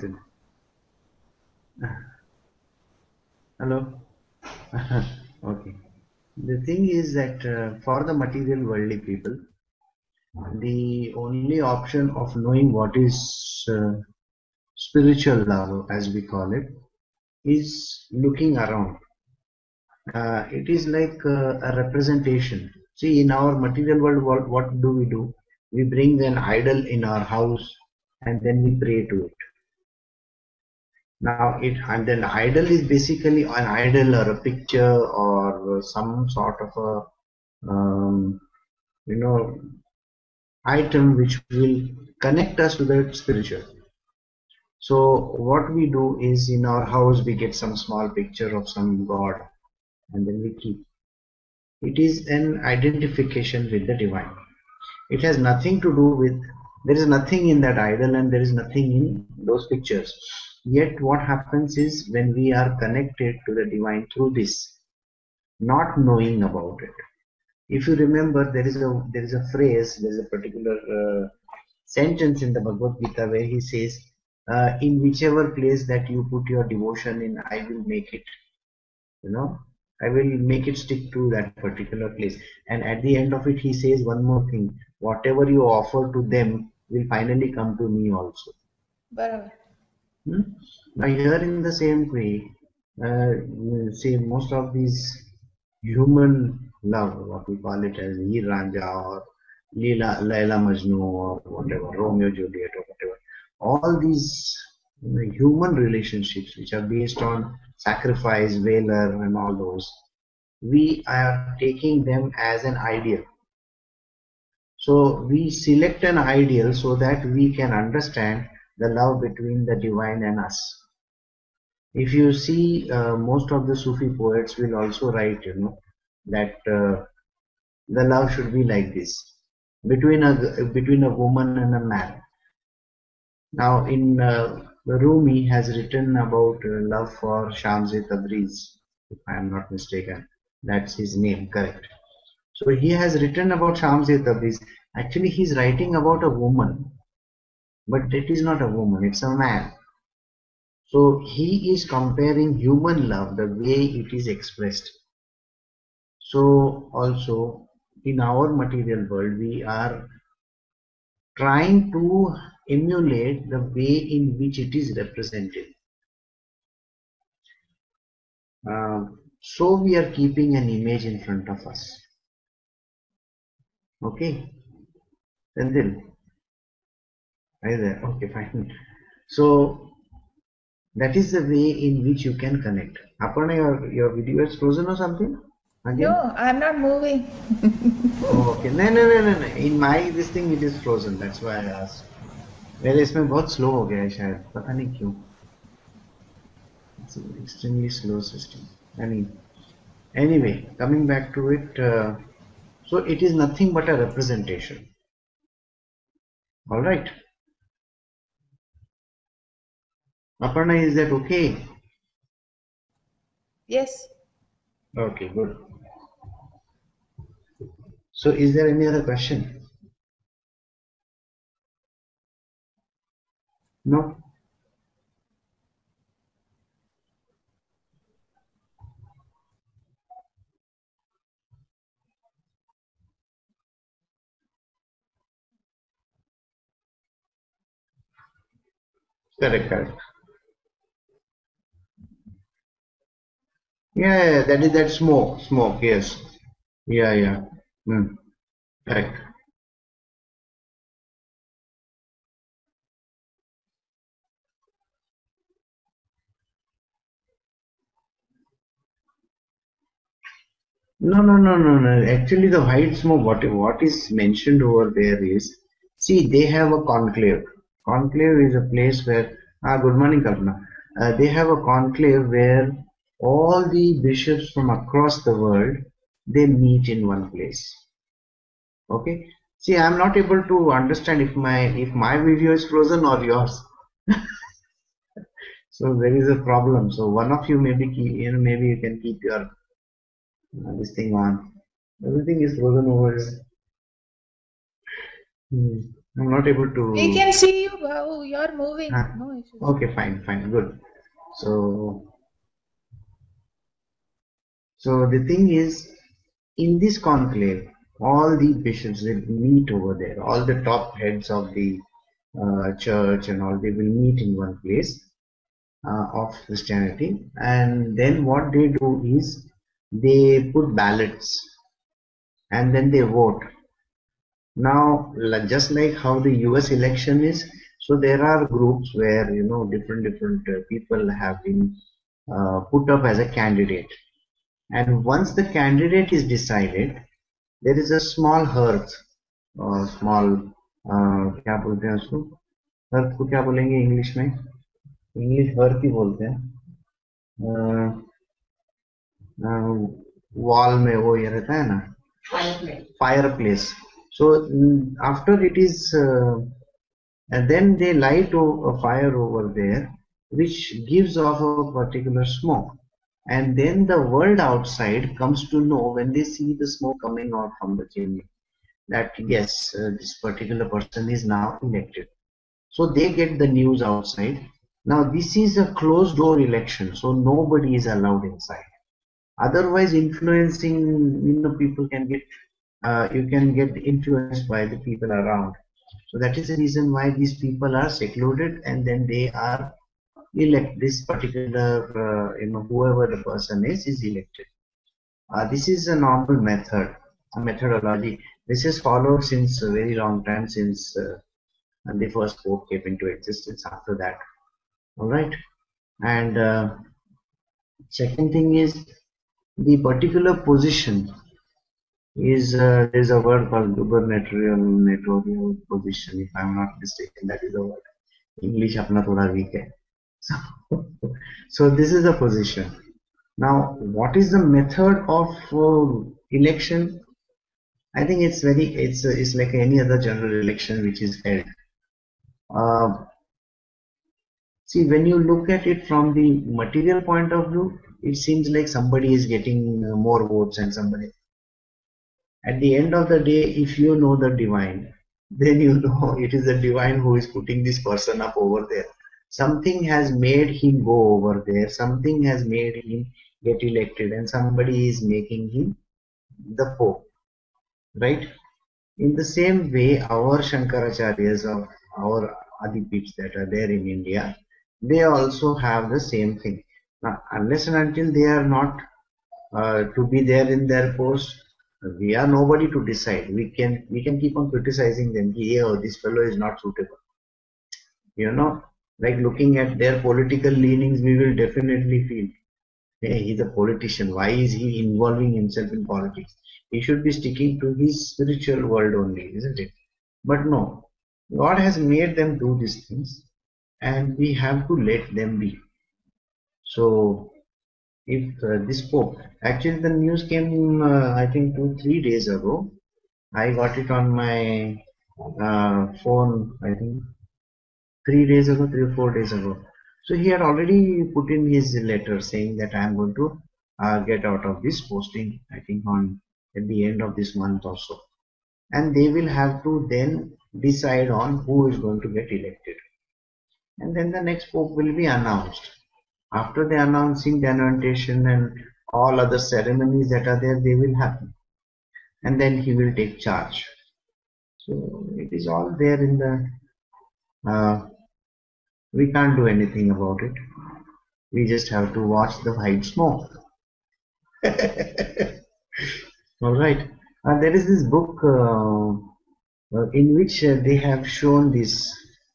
Nitin. Hello. Okay. The thing is that for the material worldly people, the only option of knowing what is spiritual love, as we call it, is looking around. It is like a representation. See, in our material world, what do? We bring an idol in our house and then we pray to it. Now, and then idol is basically an idol or a picture or some sort of a you know item which will connect us to the spiritual. So what we do is in our house we get some small picture of some god and then we keep. It is an identification with the divine. It has nothing to do with, there is nothing in that idol and there is nothing in those pictures. Yet what happens is when we are connected to the divine through this, not knowing about it. If you remember, there is a phrase, there is a particular sentence in the Bhagavad Gita where he says, in whichever place that you put your devotion in, I will make it, I will make it stick to that particular place. And at the end of it, he says one more thing, whatever you offer to them will finally come to me also. Barabar. Now here in the same way, say most of these human love, what we call it as Heer Ranja or Laila Majnu or whatever, Romeo Juliet or whatever, all these human relationships which are based on sacrifice, valor and all those, we are taking them as an ideal. So we select an ideal so that we can understand the love between the divine and us. If you see, most of the Sufi poets will also write, that the love should be like this, between a woman and a man. Now, in Rumi has written about love for Shamse Tabriz, if I am not mistaken. That's his name, correct. So he has written about Shamse Tabriz. Actually, he's writing about a woman, but it is not a woman, it's a man. So he is comparing human love, the way it is expressed. So also in our material world, we are trying to emulate the way in which it is represented. So we are keeping an image in front of us. Okay, and then either okay, fine. So that is the way in which you can connect. Aparna, your video is frozen or something? Again? No, I'm not moving. Okay, no. In my this thing it is frozen. That's why I asked. मेरे इसमें बहुत slow हो गया है शायद, पता नहीं क्यों. It's an extremely slow system. Anyway, coming back to it, so it is nothing but a representation. All right. Aparna, is that okay? Yes. Okay, good. So is there any other question? No? Correct. Yeah, that smoke, yes. Yeah. Correct. No. Actually, the white smoke, what is mentioned over there is, see, they have a conclave. Conclave is a place where, good morning, Kalpana. They have a conclave where all the bishops from across the world, they meet in one place. Okay. See, I'm not able to understand if my video is frozen or yours. So there is a problem. So one of you maybe maybe you can keep your this thing on. Everything is frozen over here. I'm not able We to. can see you, Bhavu. You're moving. Huh? No issues. Okay, fine, good. So the thing is, in this conclave, all the bishops will meet over there. All the top heads of the church and all, they will meet in one place of Christianity, and then what they do is they put ballots and then they vote. Now, just like how the US election is, so there are groups where different people have been put up as a candidate, and once the candidate is decided, there is a small hearth, small क्या बोलते हैं उसको, hearth को क्या बोलेंगे English में? English hearth ही बोलते हैं. वॉल में वो ये रहता है ना, fireplace. So after it is and then they light a fire over there which gives off a particular smoke, and then the world outside comes to know when they see the smoke coming out from the chimney that yes, this particular person is now elected. So they get the news outside. Now this is a closed door election, so nobody is allowed inside. Otherwise, influencing, people can get, you can get influenced by the people around. So that is the reason why these people are secluded, and then they are elect this particular, whoever the person is elected. This is a normal method, a methodology. This is followed since a very long time, since the first pope came into existence. After that, all right. And second thing is the particular position is there's a word called gubernatorial position, if I'm not mistaken. That is the word. English apna thoda weak hai. So this is a position. Now, what is the method of election? I think it's like any other general election which is held. See, when you look at it from the material point of view, it seems like somebody is getting more votes and somebody. At the end of the day, if you know the divine, then you know it is the divine who is putting this person up over there. Something has made him go over there. Something has made him get elected, and somebody is making him the Pope, right? In the same way, our Shankaracharyas of our Adipips that are there in India, they also have the same thing. Now, unless and until they are not to be there in their post, we are nobody to decide. We can keep on criticizing them. Oh, this fellow is not suitable. Like looking at their political leanings, we will definitely feel, hey, he's a politician. Why is he involving himself in politics? He should be sticking to his spiritual world only, isn't it? But no, God has made them do these things, and we have to let them be. So if this Pope, actually the news came, I think 2-3 days ago. I got it on my phone, I think 3 or 4 days ago. So he had already put in his letter saying that I am going to get out of this posting, I think at the end of this month or so. And they will have to then decide on who is going to get elected. And then the next Pope will be announced. After the announcing, the anointation and all other ceremonies that are there, they will happen. And then he will take charge. So it is all there in the, we can't do anything about it. We just have to watch the white smoke. All right. There is this book in which they have shown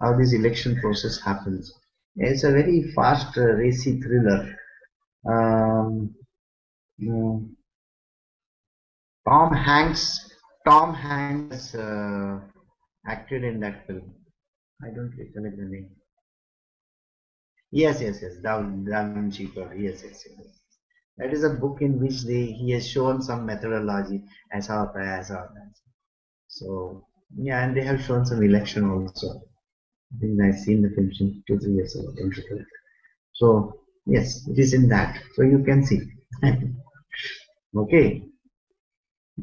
how this election process happens. It's a very fast, racy thriller. Tom Hanks acted in that film. I don't recollect the name. Yes. Da Vinci Code. Yes. That is a book in which he has shown some methodology as how. So yeah, and they have shown some election also. I think I've seen the film 2-3 years ago. Don't recollect. So yes, it is in that. So you can see. Okay.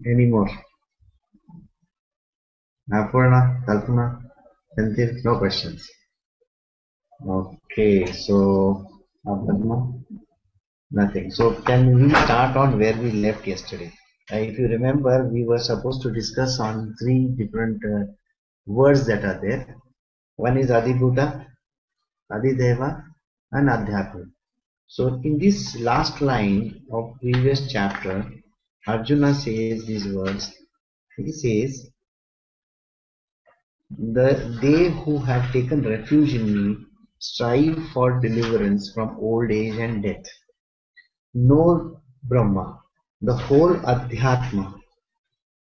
Any more? Apurna, Kalpana. Until no questions. Okay, so nothing. So can we start on where we left yesterday? If you remember, we were supposed to discuss on three different words that are there. One is Adibhuta, Adideva, and Adhyatma. So in this last line of previous chapter, Arjuna says these words. He says, they who have taken refuge in me strive for deliverance from old age and death. Know Brahma, the whole Adhyatma,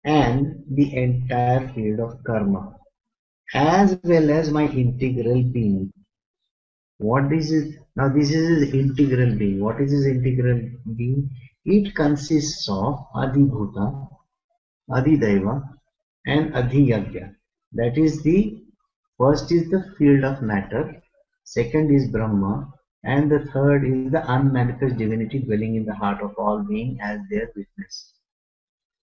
and the entire field of karma, as well as my integral being. What is it? Now this is his integral being. What is his integral being? It consists of Adibhuta, Adidaiva, and Adhiyagya. That is the first is the field of matter, second is Brahma, and the third is the unmanifest divinity dwelling in the heart of all being as their witness.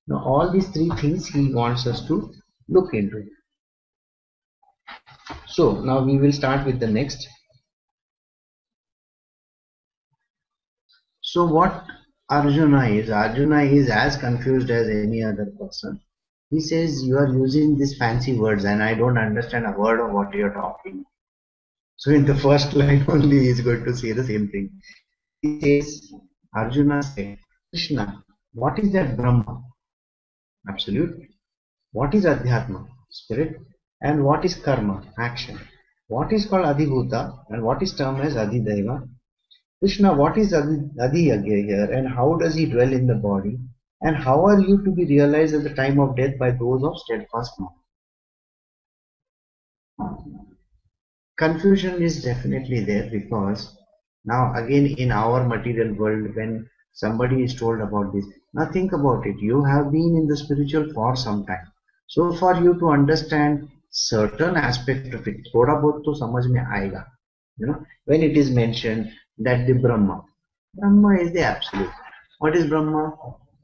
Now all these three things he wants us to look into. So now we will start with the next. So what Arjuna is as confused as any other person. He says, you are using these fancy words and I don't understand a word of what you are talking. So in the first line only he is going to say the same thing. He says, Arjuna said, Krishna, what is that Brahma? Absolute. What is Adhyatma? Spirit. And what is Karma? Action. What is called Adhibhuta and what is termed as Adhidaiva? Krishna, what is Adhiyagya here and how does he dwell in the body? And how are you to be realized at the time of death by those of steadfast mind? Confusion is definitely there because now again in our material world when somebody is told about this, now think about it, you have been in the spiritual for some time. So for you to understand certain aspect of it, thoda bahut to samajh mein aayega. You know, when it is mentioned that the Brahma is the absolute. What is Brahma?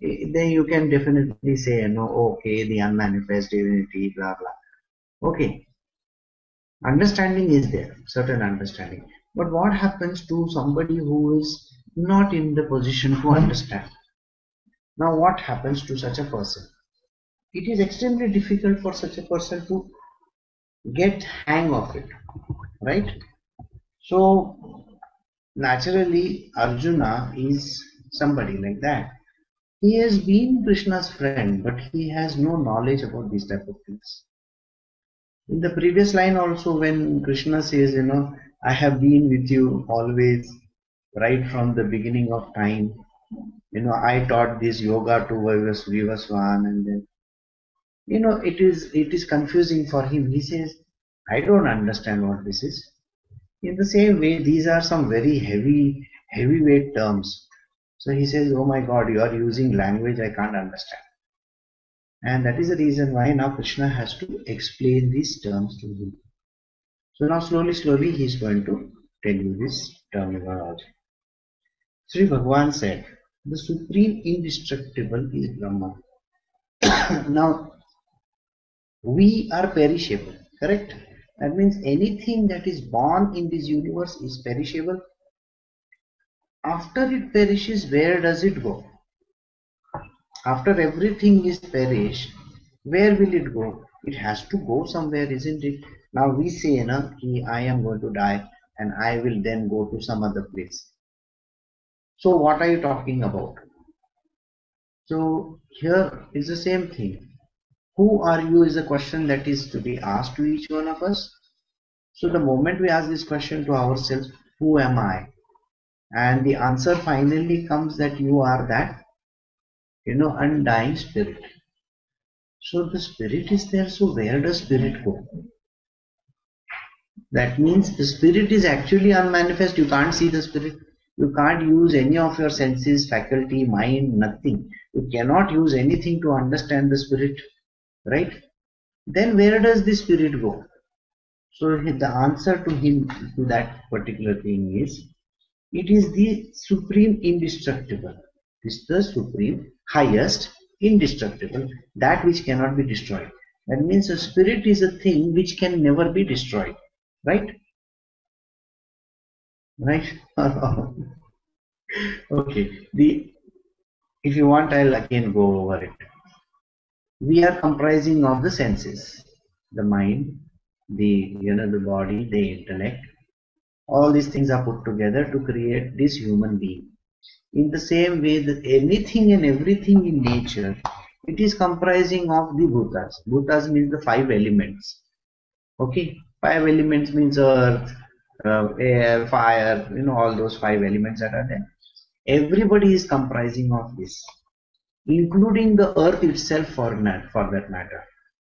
Then you can definitely say, okay, the unmanifest divinity, blah blah. Okay, understanding is there, certain understanding. But what happens to somebody who is not in the position to understand? Now what happens to such a person? It is extremely difficult for such a person to get hang of it, right? So naturally Arjuna is somebody like that. He has been Krishna's friend, but he has no knowledge about these type of things. In the previous line also, when Krishna says, I have been with you always, right from the beginning of time. I taught this yoga to Vivaswan, and then, it is confusing for him. He says, I don't understand what this is. In the same way, these are some very heavyweight terms. So he says, oh my God, you are using language I can't understand. And that is the reason why now Krishna has to explain these terms to him. So now slowly he is going to tell you this terminology. Sri Bhagavan said, the supreme indestructible is Brahma. Now, we are perishable, correct? That means anything that is born in this universe is perishable. After it perishes, where does it go? After everything is perished, where will it go? It has to go somewhere, isn't it? Now we say, I am going to die and I will then go to some other place. So what are you talking about? So here is the same thing. Who are you is a question that is to be asked to each one of us. So the moment we ask this question to ourselves, who am I? And the answer finally comes that you are that, undying spirit. So the spirit is there, so where does spirit go? That means the spirit is actually unmanifest. You can't see the spirit. You can't use any of your senses, faculty, mind, nothing. You cannot use anything to understand the spirit, right? Then where does the spirit go? So the answer to him, to that particular thing is, it is the supreme indestructible. It is the supreme, highest, indestructible, that which cannot be destroyed. That means a spirit is a thing which can never be destroyed. Right? Right? Okay. If you want, I'll again go over it. We are comprising of the senses, the mind, the body, the intellect. All these things are put together to create this human being. In the same way, that anything and everything in nature, it is comprising of the bhutas. Bhutas means the 5 elements. Okay, 5 elements means earth, air, fire. All those 5 elements that are there. Everybody is comprising of this, including the earth itself for that matter.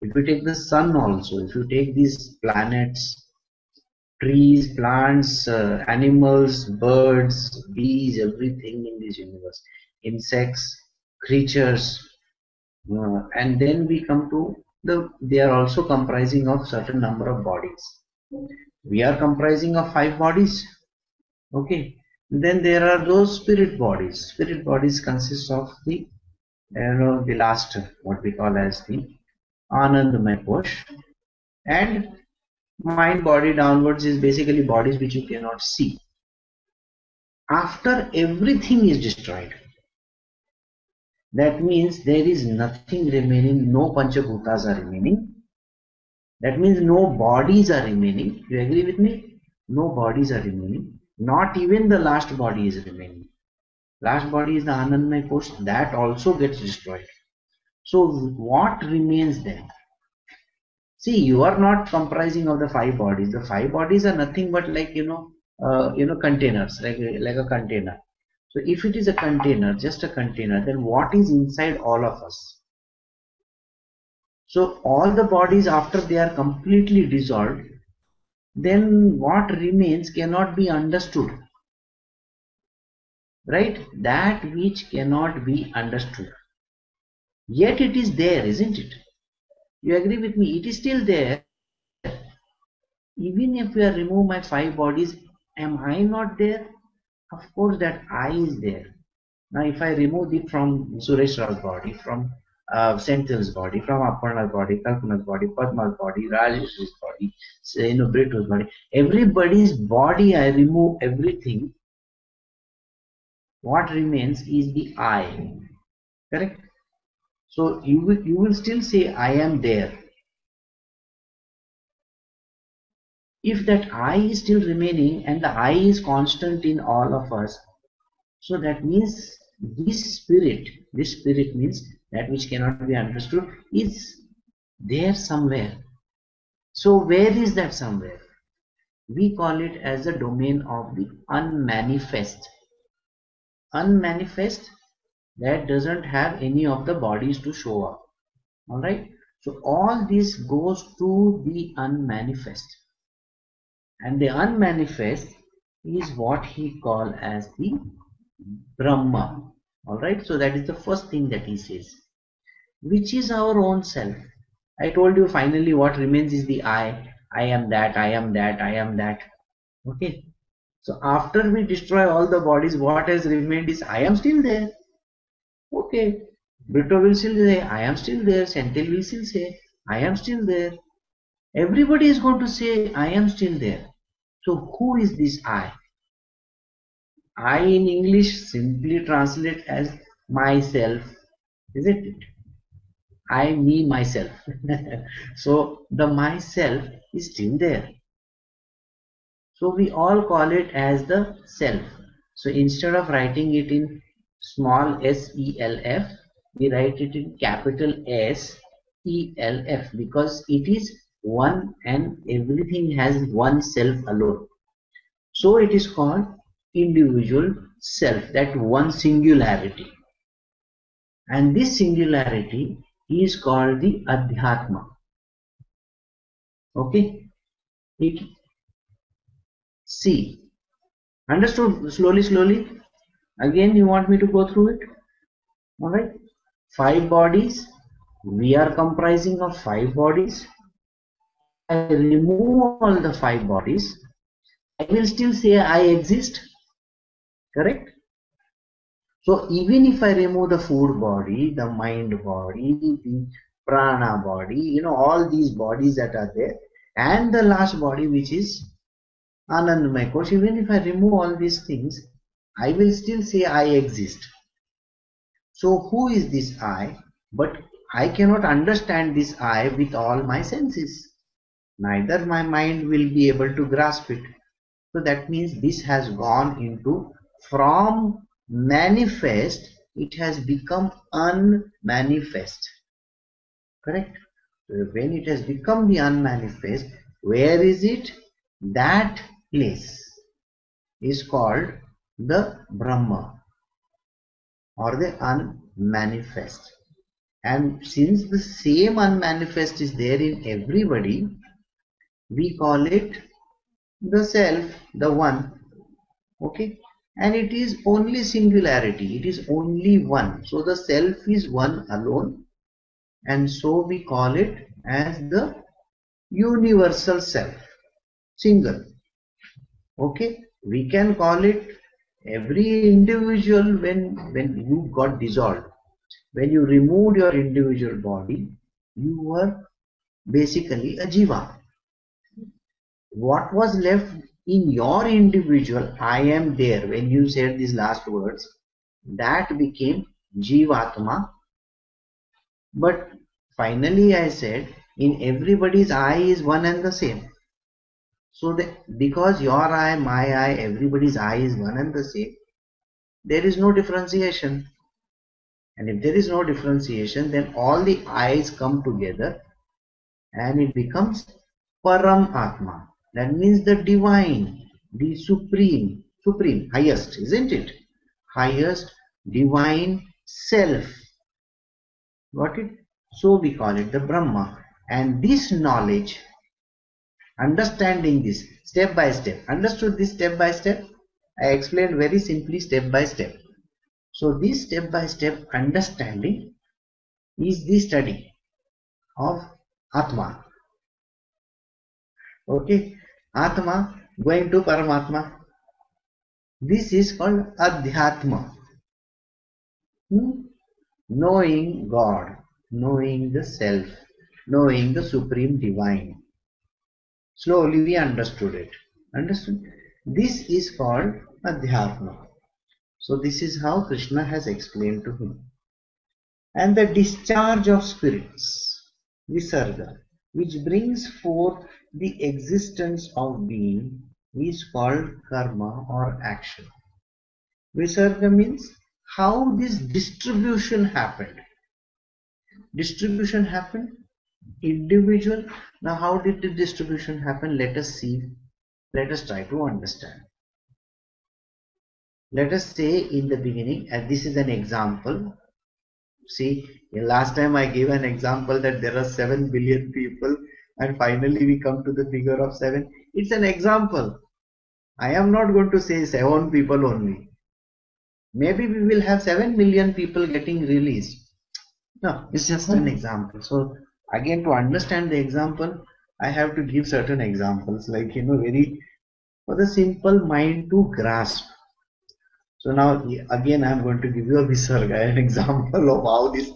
If you take the sun also, if you take these planets, trees, plants, animals, birds, bees, everything in this universe, insects, creatures, and then we come to they are also comprising of certain number of bodies. We are comprising of 5 bodies. Okay. Then there are those spirit bodies. Spirit bodies consist of the last, what we call as the Anandamay Kosh, and mind, body downwards is basically bodies which you cannot see. After everything is destroyed, that means there is nothing remaining, no Panchabhutas are remaining. That means no bodies are remaining. You agree with me? No bodies are remaining. Not even the last body is remaining. Last body is the Anandamay Kosh, that also gets destroyed. So what remains then? See, you are not comprising of the 5 bodies. The 5 bodies are nothing but like containers, like a container. So if it is a container, just a container, then what is inside all of us? So all the bodies, after they are completely dissolved, then what remains cannot be understood. Right? That which cannot be understood. Yet it is there, isn't it? You agree with me? It is still there. Even if I remove my 5 bodies, am I not there? Of course that I is there. Now if I remove it from Suresh Raw's body, from Senthil's body, from Aparna's body, Kalpana's body, Padma's body, Rajesh's body, Britu's body, everybody's body, I remove everything. What remains is the I. Correct? So you will still say I am there. If that I is still remaining and the I is constant in all of us, so that means this spirit means that which cannot be understood, is there somewhere. So where is that somewhere? We call it as a domain of the unmanifest. Unmanifest, that doesn't have any of the bodies to show up. Alright? So all this goes to the unmanifest. And the unmanifest is what he call as the Brahma. Alright, so that is the first thing that he says, which is our own self. I told you finally what remains is the I. I am that, I am that, I am that. Okay. So after we destroy all the bodies, what has remained is I am still there. Okay. Brito will still say I am still there. Senthil will still say I am still there. Everybody is going to say I am still there. So who is this I? I in English simply translate as myself, isn't it? I, me, myself. So the myself is still there. So we all call it as the self. So instead of writing it in small self, we write it in capital SELF, because it is one and everything has one self alone. So it is called individual self, that one singularity. And this singularity is called the Adhyatma. Okay? See, understood? Slowly. Again, you want me to go through it? Alright? 5 bodies. We are comprising of 5 bodies. I remove all the 5 bodies. I will still say I exist. Correct? So even if I remove the food body, the mind body, the prana body, all these bodies that are there, and the last body which is Anandamaya Kosh. Even if I remove all these things, I will still say I exist. So who is this I? But I cannot understand this I with all my senses. Neither my mind will be able to grasp it. So that means this has gone into, from manifest, it has become unmanifest. Correct? So when it has become the unmanifest, where is it? That place is called the Brahma, or the unmanifest. And since the same unmanifest is there in everybody, we call it the self, the one. Okay? And it is only singularity, it is only one. So the self is one alone, and so we call it as the universal self, single. Okay? We can call it every individual. When you got dissolved, when you removed your individual body, you were basically a jiva. What was left in your individual, I am there, when you said these last words, that became jivatma. But finally I said, in everybody's I is one and the same. So because your I, my I, everybody's I is one and the same, there is no differentiation. And if there is no differentiation, then all the I's come together and it becomes Param Atma. That means the divine, the supreme, highest, isn't it? Highest divine self. Got it? So we call it the Brahma. And this knowledge, understanding this step by step, understood this step by step? I explained very simply step by step. So this step by step understanding is the study of Atma. Okay, Atma going to Paramatma. This is called Adhyatma. Knowing God, knowing the self, knowing the supreme divine. Slowly we understood it. Understood? This is called Adhyatma. So this is how Krishna has explained to him. And the discharge of spirits, Visarga, which brings forth the existence of being, is called karma or action. Visarga means how this distribution happened. Distribution happened, individual. Now how did the distribution happen? Let us see. Let us try to understand. Let us say in the beginning, and this is an example. See, last time I gave an example that there are 7 billion people and finally we come to the figure of 7. It's an example. I am not going to say 7 people only. Maybe we will have 7 million people getting released. No, it's just an example. So again, to understand the example, I have to give certain examples, like, very for the simple mind to grasp. So now again I am going to give you a visarga, an example of how this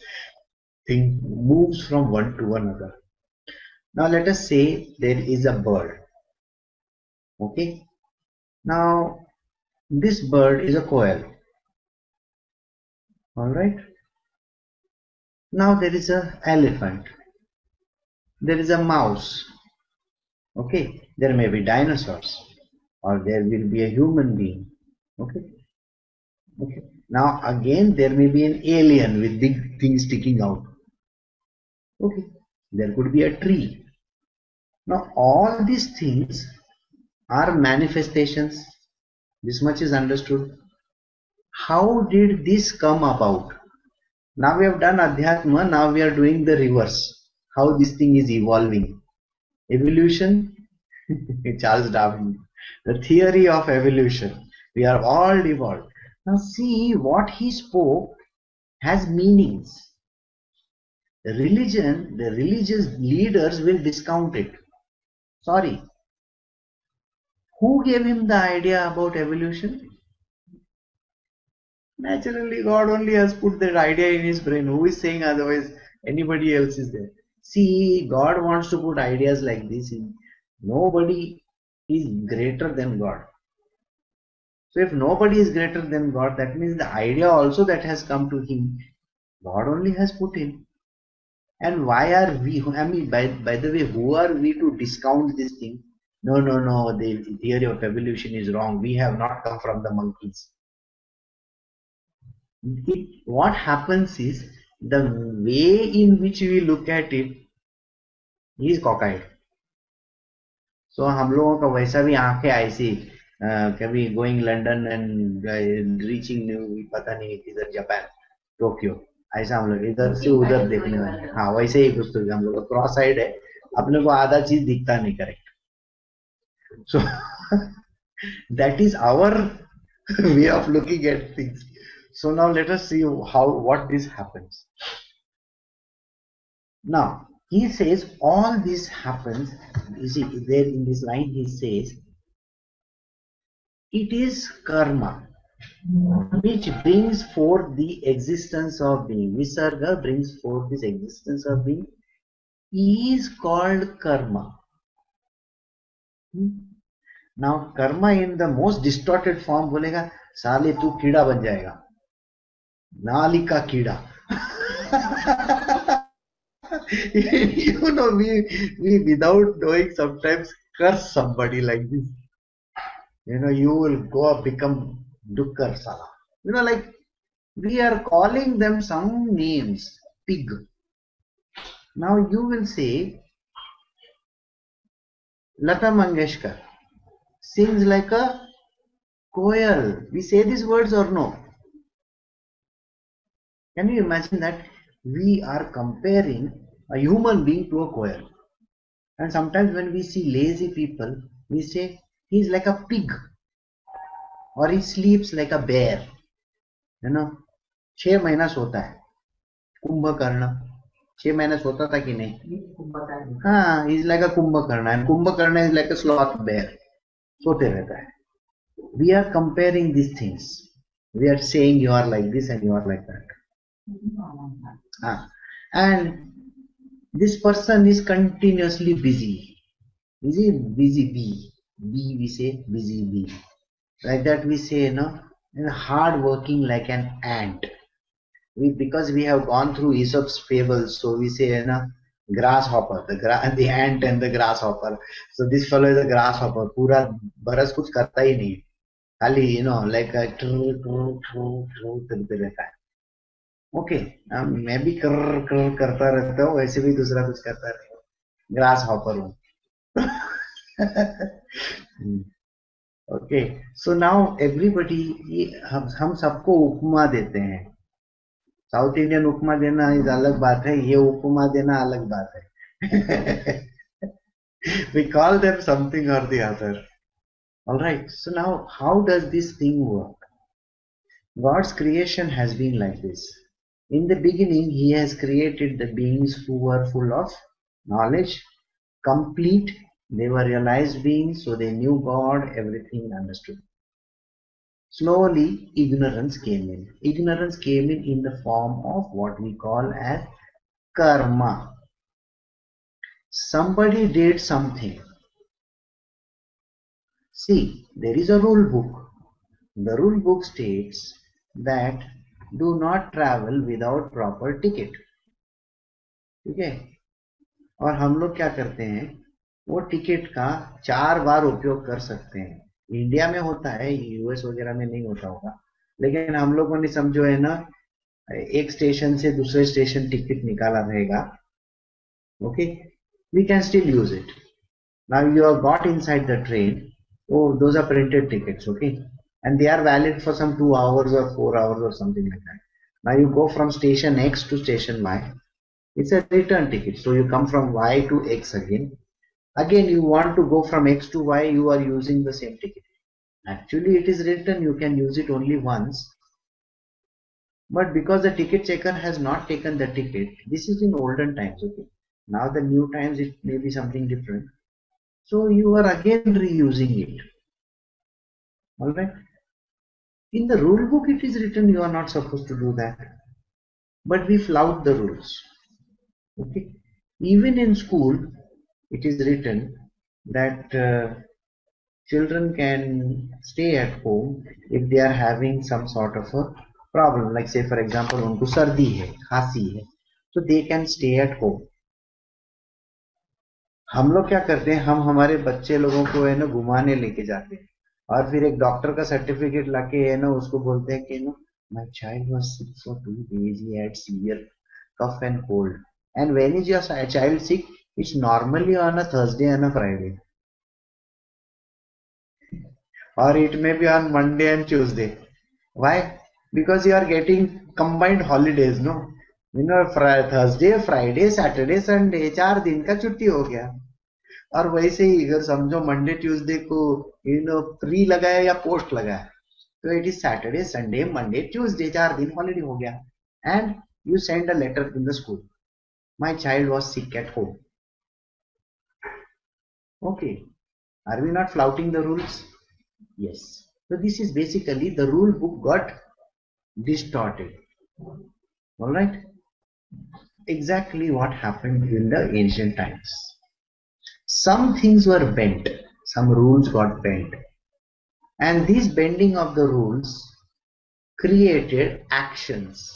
thing moves from one to another. Now let us say there is a bird. Okay. Now this bird is a quail. Alright. Now there is an elephant. There is a mouse. Okay. There may be dinosaurs. Or there will be a human being. Okay. Okay. Now again there may be an alien with big things sticking out. Okay. There could be a tree. Now all these things are manifestations. This much is understood. How did this come about? Now we have done Adhyatma, now we are doing the reverse. How this thing is evolving. Evolution, Charles Darwin, the theory of evolution. We are all evolved. Now see, what he spoke has meanings. The religion, the religious leaders will discount it. Sorry. Who gave him the idea about evolution? Naturally, God only has put that idea in his brain. Who is saying otherwise? Anybody else is there. See, God wants to put ideas like this in. Nobody is greater than God. So if nobody is greater than God, that means the idea also that has come to him, God only has put in. And why are we, I mean, by the way, who are we to discount this thing? No, the theory of evolution is wrong. We have not come from the monkeys. What happens is, the way in which we look at it is cockeyed. So हम लोगों का वैसा भी आंखें ऐसी, कभी going London and reaching पता नहीं किधर जापान टोक्यो, ऐसा हम लोग इधर से उधर देखने वाले. हाँ, वैसे ही कुछ तो हम लोग क्रॉस साइड है, अपने को आधा चीज दिखता नहीं. Correct. So that is our way of looking at things. So now let us see what this happens. Now he says all this happens. You see there in this line he says it is karma which brings forth the existence of being. Visarga brings forth this existence of being, is called karma. Now karma in the most distorted form बोलेगा साले तू कीड़ा बन जाएगा, नाली का कीड़ा. You know, we without knowing sometimes curse somebody like this. You know, you will go up, become dukkar sala. You know, like we are calling them some names, pig. Now you will say Lata Mangeshkar sings like a koel. We say these words or no? Can you imagine that we are comparing a human being to a koel? And sometimes when we see lazy people, we say he's like a pig, or he sleeps like a bear. You know, 6 महीना सोता है. कुंभकर्ण 6 महीने सोता था कि नहीं? हाँ, he's like a Kumbhakarna, and Kumbhakarna is like a sloth bear. सोते रहता है. We are comparing these things. We are saying you are like this and you are like that. And this person is continuously busy. Is he busy bee? Bee we say busy bee. Like that we say, you know, hard working like an ant. Because we have gone through Aesop's fables, so we say, you know, grasshopper, the ant and the grasshopper. So this fellow is a grasshopper. पूरा बरस कुछ करता ही नहीं. खाली, you know, like a करते रहता है. Okay, मैं भी करता रहता हूँ, वैसे भी दूसरा कुछ करता रहता हूँ. Grasshopper हूँ. Okay, so now everybody, हम सबको उपमा देते हैं. साउथ इंडियन उपमा देना इज अलग बात है, ये उपमा देना अलग बात है. We call them something or the other. All right, so now how does this thing work? God's creation has been like this. In the beginning, he has created the beings who were full of knowledge, complete. They were realized beings, so they knew God, everything understood. Slowly, ignorance came in. Ignorance came in the form of what we call as karma. Somebody did something. See, there is a rule book. The rule book states that do not travel without proper ticket. ठीक है? और हम लोग क्या करते हैं, वो ticket का 4 बार उपयोग कर सकते हैं. इंडिया में होता है, यूएस वगैरह में नहीं होता होगा, लेकिन हम लोगों ने समझो है ना, एक स्टेशन से दूसरे स्टेशन टिकट निकाला रहेगा. Okay, we can still use it. Now you are got inside the train. Oh, those are printed tickets, okay, and they are valid for some 2 hours or 4 hours or something like that. Now you go from station X to station Y. It's a return ticket, so you come from Y to X again. Again, you want to go from X to Y, you are using the same ticket. Actually, it is written you can use it only once, but because the ticket checker has not taken the ticket, this is in olden times, okay. Now the new times it may be something different. So you are again reusing it. All right. In the rule book, it is written you are not supposed to do that, but we flout the rules. Okay, even in school, it is written that children can stay at home if they are having some sort of a problem. Like say for example, उनको सर्दी है, खांसी है, so they can stay at home. हम लोग क्या करते हैं, हम हमारे बच्चे लोगों को है ना घुमाने लेके जाते हैं और फिर एक डॉक्टर का सर्टिफिकेट लाके है ना उसको बोलते हैं कि no my child was sick for 2 days, he had severe cough and cold. And when is your child sick? It's normally on a Thursday and a Friday, or it may be on Monday and Tuesday. Why? Because you are getting combined holidays, no? You know, Thursday, Friday, Saturday, Sunday, 4 दिन का छुट्टी हो गया. और वैसे ही अगर समझो Monday Tuesday को प्री लगाया या पोस्ट लगाया, तो it is Saturday Sunday Monday Tuesday, 4 दिन हॉलीडे हो गया. And you send a letter in the school, my child was sick at home. Okay, are we not flouting the rules? Yes. So this is basically the rule book got distorted. All right. Exactly what happened in the ancient times. Some things were bent, some rules got bent, and this bending of the rules created actions.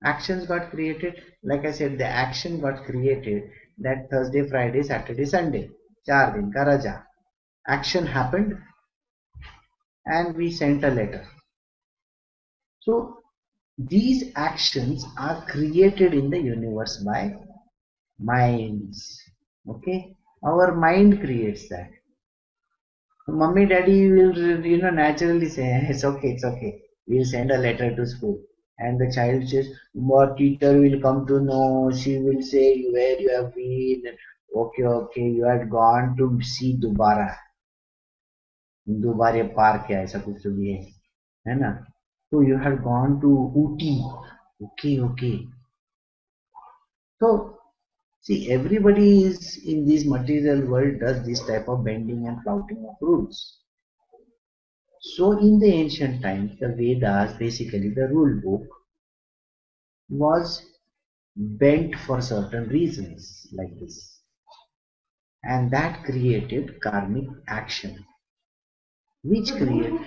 Actions got created. Like I said, the action got created that Thursday, Friday, Saturday, Sunday, 4 दिन का रजा. Action happened and we sent a letter. So these actions are created in the universe by minds. Okay, our mind creates that. Mummy daddy will naturally say it's okay, we'll send a letter to school. And the child says, what teacher will come to know, she will say where you have been. Okay, you had gone to see दोबारे park है, ऐसा कुछ तो भी है ना. So you had gone to Ooty. Okay. So see, everybody is in this material world does this type of bending and flouting of rules. So in the ancient times, the Vedas, basically the rule book, was bent for certain reasons like this, and that created karmic action, which created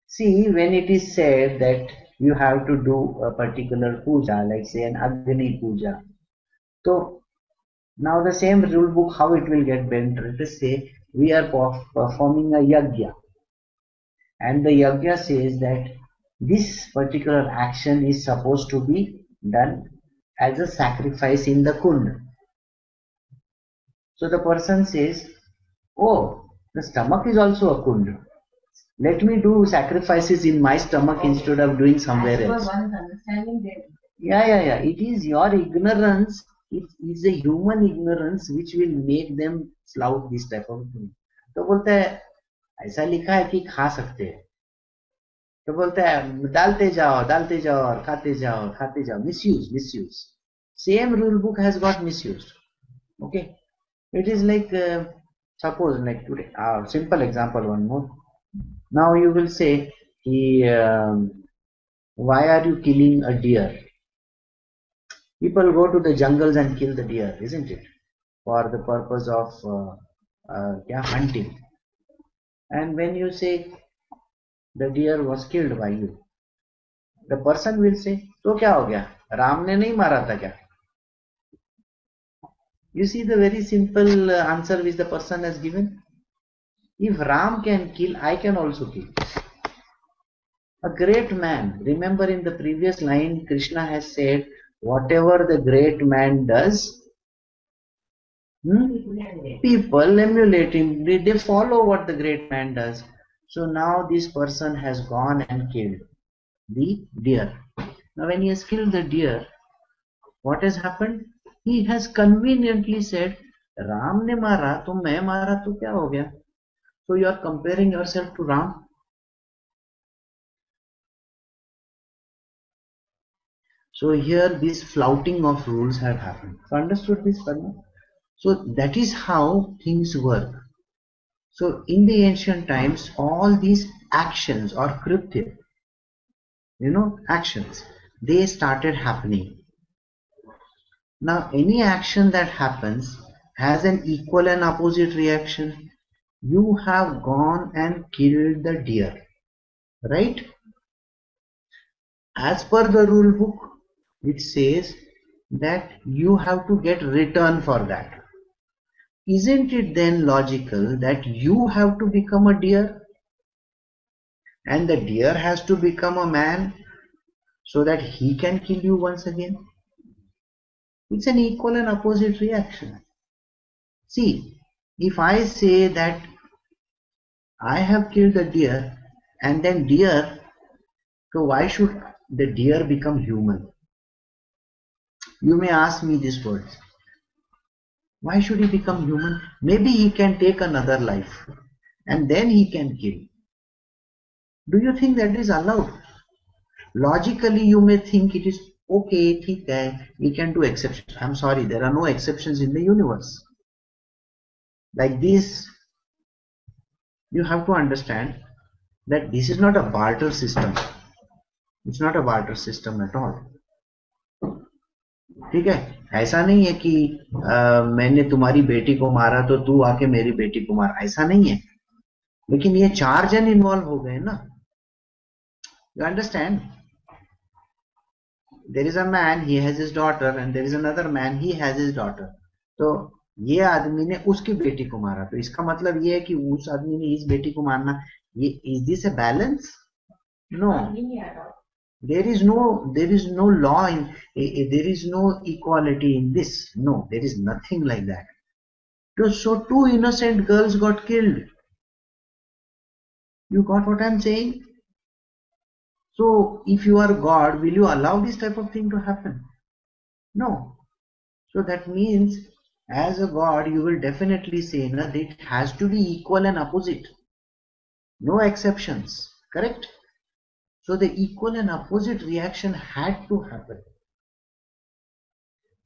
see, when it is said that you have to do a particular puja, like say an Agni puja, so now the same rule book, how it will get bent? Let us say we are performing a yajna, and the yajna says that this particular action is supposed to be done as a sacrifice in the kund. So the person says, oh, the stomach is also a kund. Let me do sacrifices in my stomach instead of doing somewhere else. Yeah. It is your ignorance. It is the human ignorance which will make them flout this type of thing. तो बोलता है ऐसा लिखा है कि खा सकते हैं, तो बोलता है डालते जाओ और खाते जाओ. Misuse. Same rule book has got misused. Okay, it is like suppose like today, simple example one more. Now you will say, why are you killing a deer? People go to the jungles and kill the deer, isn't it? For the purpose of hunting. And when you say the deer was killed by you, the person will say, तो क्या हो गया? राम ने नहीं मारा था क्या? You see the very simple answer which the person has given. If Ram can kill, I can also kill. A great man. Remember in the previous line, Krishna has said, whatever the great man does, people emulate him. They follow what the great man does. So now this person has gone and killed the deer. Now when he has killed the deer, what has happened? He has conveniently said, Ram ne mara, to main mara, to kya ho gaya? So you are comparing yourself to Ram. So here this flouting of rules have happened. So understood this, Padma? So that is how things work. So in the ancient times, all these actions or kritya, actions, they started happening. Now, any action that happens has an equal and opposite reaction. You have gone and killed the deer, right? As per the rule book, it says that you have to get return for that. Isn't it then logical that you have to become a deer and the deer has to become a man so that he can kill you once again? It's an equal and opposite reaction. See, if I say that I have killed the deer and then deer, so why should the deer become human? You may ask me these words. Why should he become human? Maybe he can take another life and then he can kill. Do you think that is allowed? Logically, you may think it is okay, ठीक है, we can do exceptions. I'm sorry, there are no exceptions in the universe. Like this, you have to understand that this is not a barter system. It's not a barter system at all. ठीक है, ऐसा नहीं है कि मैंने तुम्हारी बेटी को मारा तो तू आके मेरी बेटी को मार, ऐसा नहीं है. लेकिन ये चार जन इन्वॉल्व हो गए ना. You understand? There is a man, he has his daughter, and there is another man, he has his daughter. तो ये आदमी ने उसकी बेटी को मारा, तो इसका मतलब ये है कि उस आदमी ने इस बेटी को मारना. ये is this a balance? No. There is no law in, there is no equality in this. No, there is nothing like that. So two innocent girls got killed. You got what I'm saying? So if you are God, will you allow this type of thing to happen? No. So that means as a God, you will definitely say that it has to be equal and opposite. No exceptions. Correct? So the equal and opposite reaction had to happen.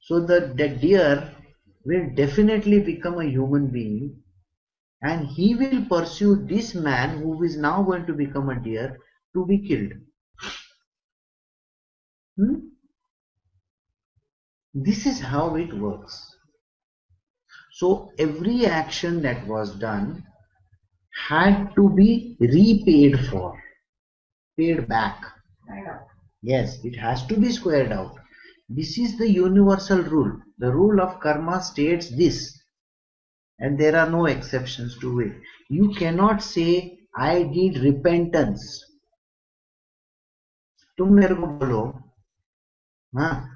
So the deer will definitely become a human being and he will pursue this man who is now going to become a deer to be killed. This is how it works. So every action that was done had to be repaid for. Paid back. Yes, it has to be squared out. This is the universal rule. The rule of karma states this, and there are no exceptions to it. You cannot say, I did repentance. तुम मेरे को बोलो,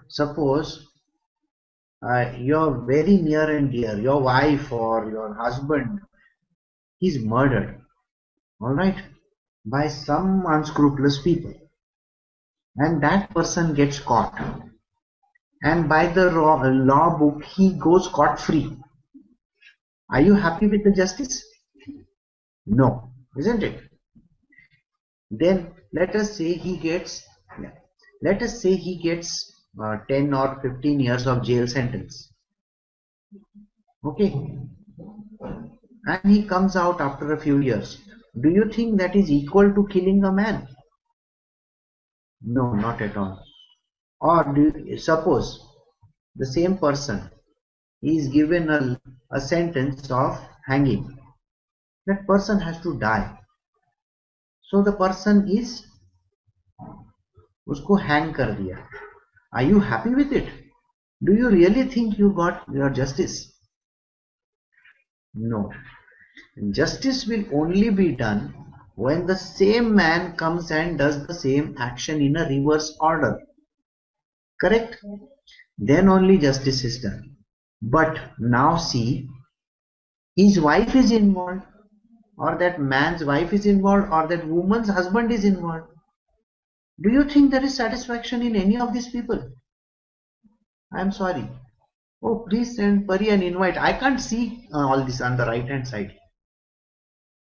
suppose you're very near and dear, your wife or your husband is murdered, all right, by some unscrupulous people, and that person gets caught, and by the law book he goes scot-free. Are you happy with the justice? No, isn't it? Then let us say he gets 10 or 15 years of jail sentence. Okay, and he comes out after a few years. Do you think that is equal to killing a man? No, not at all. Or suppose the same person is given a sentence of hanging. That person has to die. So the person is usko hang kar diya. Are you happy with it? Do you really think you got your justice? No. Justice will only be done when the same man comes and does the same action in a reverse order. Correct? Then only justice is done. But now see, his wife is involved, or that man's wife is involved, or that woman's husband is involved. Do you think there is satisfaction in any of these people? I am sorry. Oh, please send Pari an invite. I can't see all this on the right hand side.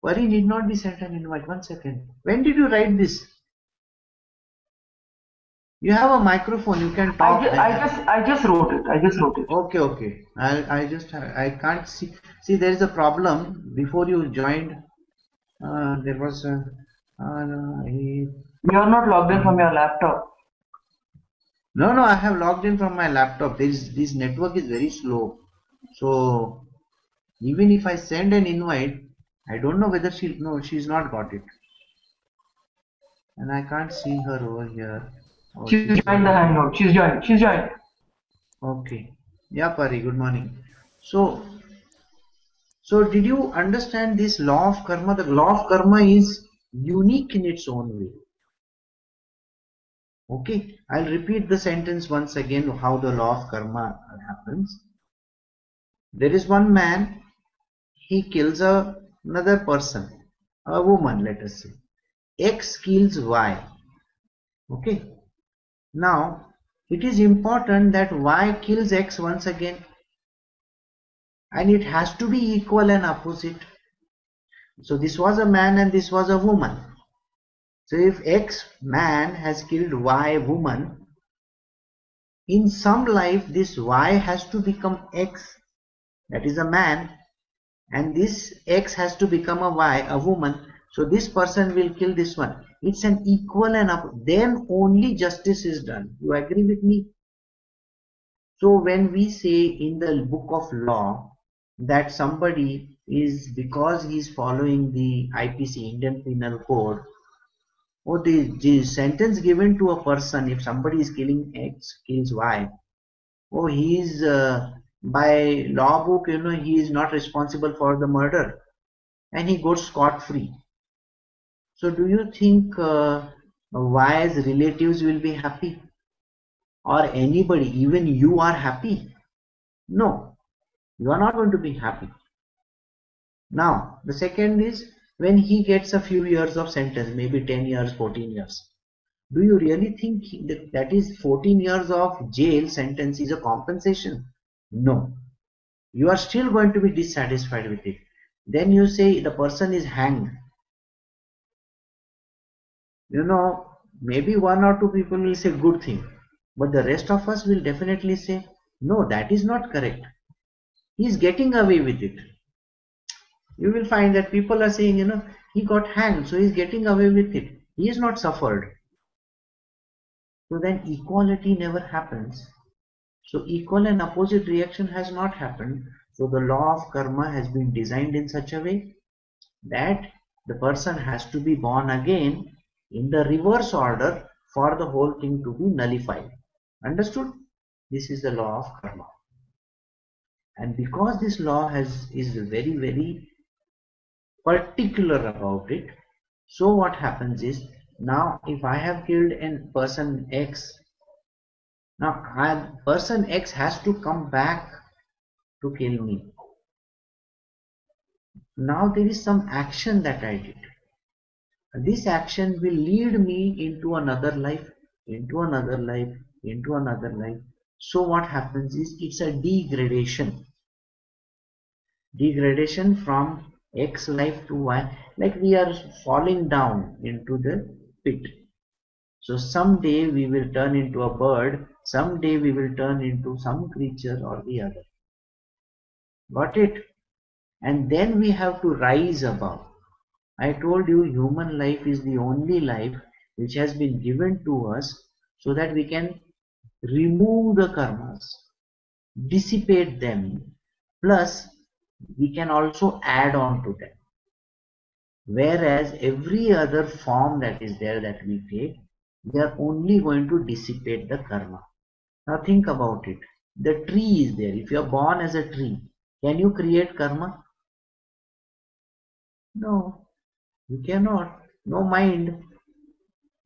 Pari need not be sent an invite. 1 second. When did you write this? You have a microphone. You can talk. I just wrote it. Okay. I can't see. See, there is a problem. Before you joined, there was a You are not logged in from your laptop. No, I have logged in from my laptop. This network is very slow. So even if I send an invite, I don't know whether she's not got it. And I can't see her over here. Oh, She's joined the hangout. She's joined. Okay. Yeah, Pari, good morning. So did you understand this law of karma? The law of karma is unique in its own way. Okay, I'll repeat the sentence once again how the law of karma happens. There is one man, he kills another person, a woman, let us say. X kills Y. Okay, now it is important that Y kills X once again, and it has to be equal and opposite. So this was a man and this was a woman. So if X man has killed Y woman, in some life this Y has to become X, that is a man, and this X has to become a Y, a woman. So this person will kill this one. It's an equal and up. Then only justice is done. You agree with me? So when we say in the book of law that somebody is, because he is following the IPC, Indian Penal Code, or the sentence given to a person, if somebody is killing X, kills Y, oh, he is by law book, he is not responsible for the murder, and he goes scot-free. So do you think Y's relatives will be happy? Or anybody, even you are happy? No, you are not going to be happy. Now, the second is when he gets a few years of sentence, maybe 10 years, 14 years. Do you really think that is 14 years of jail sentence is a compensation? No. You are still going to be dissatisfied with it. Then you say the person is hanged. Maybe one or two people will say good thing, but the rest of us will definitely say, no, that is not correct. He is getting away with it. You will find that people are saying, he got hanged, so he is getting away with it. He has not suffered. So then equality never happens. So equal and opposite reaction has not happened. So the law of karma has been designed in such a way that the person has to be born again in the reverse order for the whole thing to be nullified. Understood? This is the law of karma. And because this law is very, very particular about it, so what happens is, now if I have killed a person X, now person X has to come back to kill me. Now there is some action that I did. This action will lead me into another life, into another life, into another life. So what happens is, it's a degradation. Degradation from X life to Y, like we are falling down into the pit. So someday we will turn into a bird, someday we will turn into some creature or the other. Got it? And then we have to rise above. I told you human life is the only life which has been given to us so that we can remove the karmas, dissipate them, plus we can also add on to them. Whereas every other form that is there that we take, we are only going to dissipate the karma. Now think about it. The tree is there. If you are born as a tree, can you create karma? No, you cannot. No mind,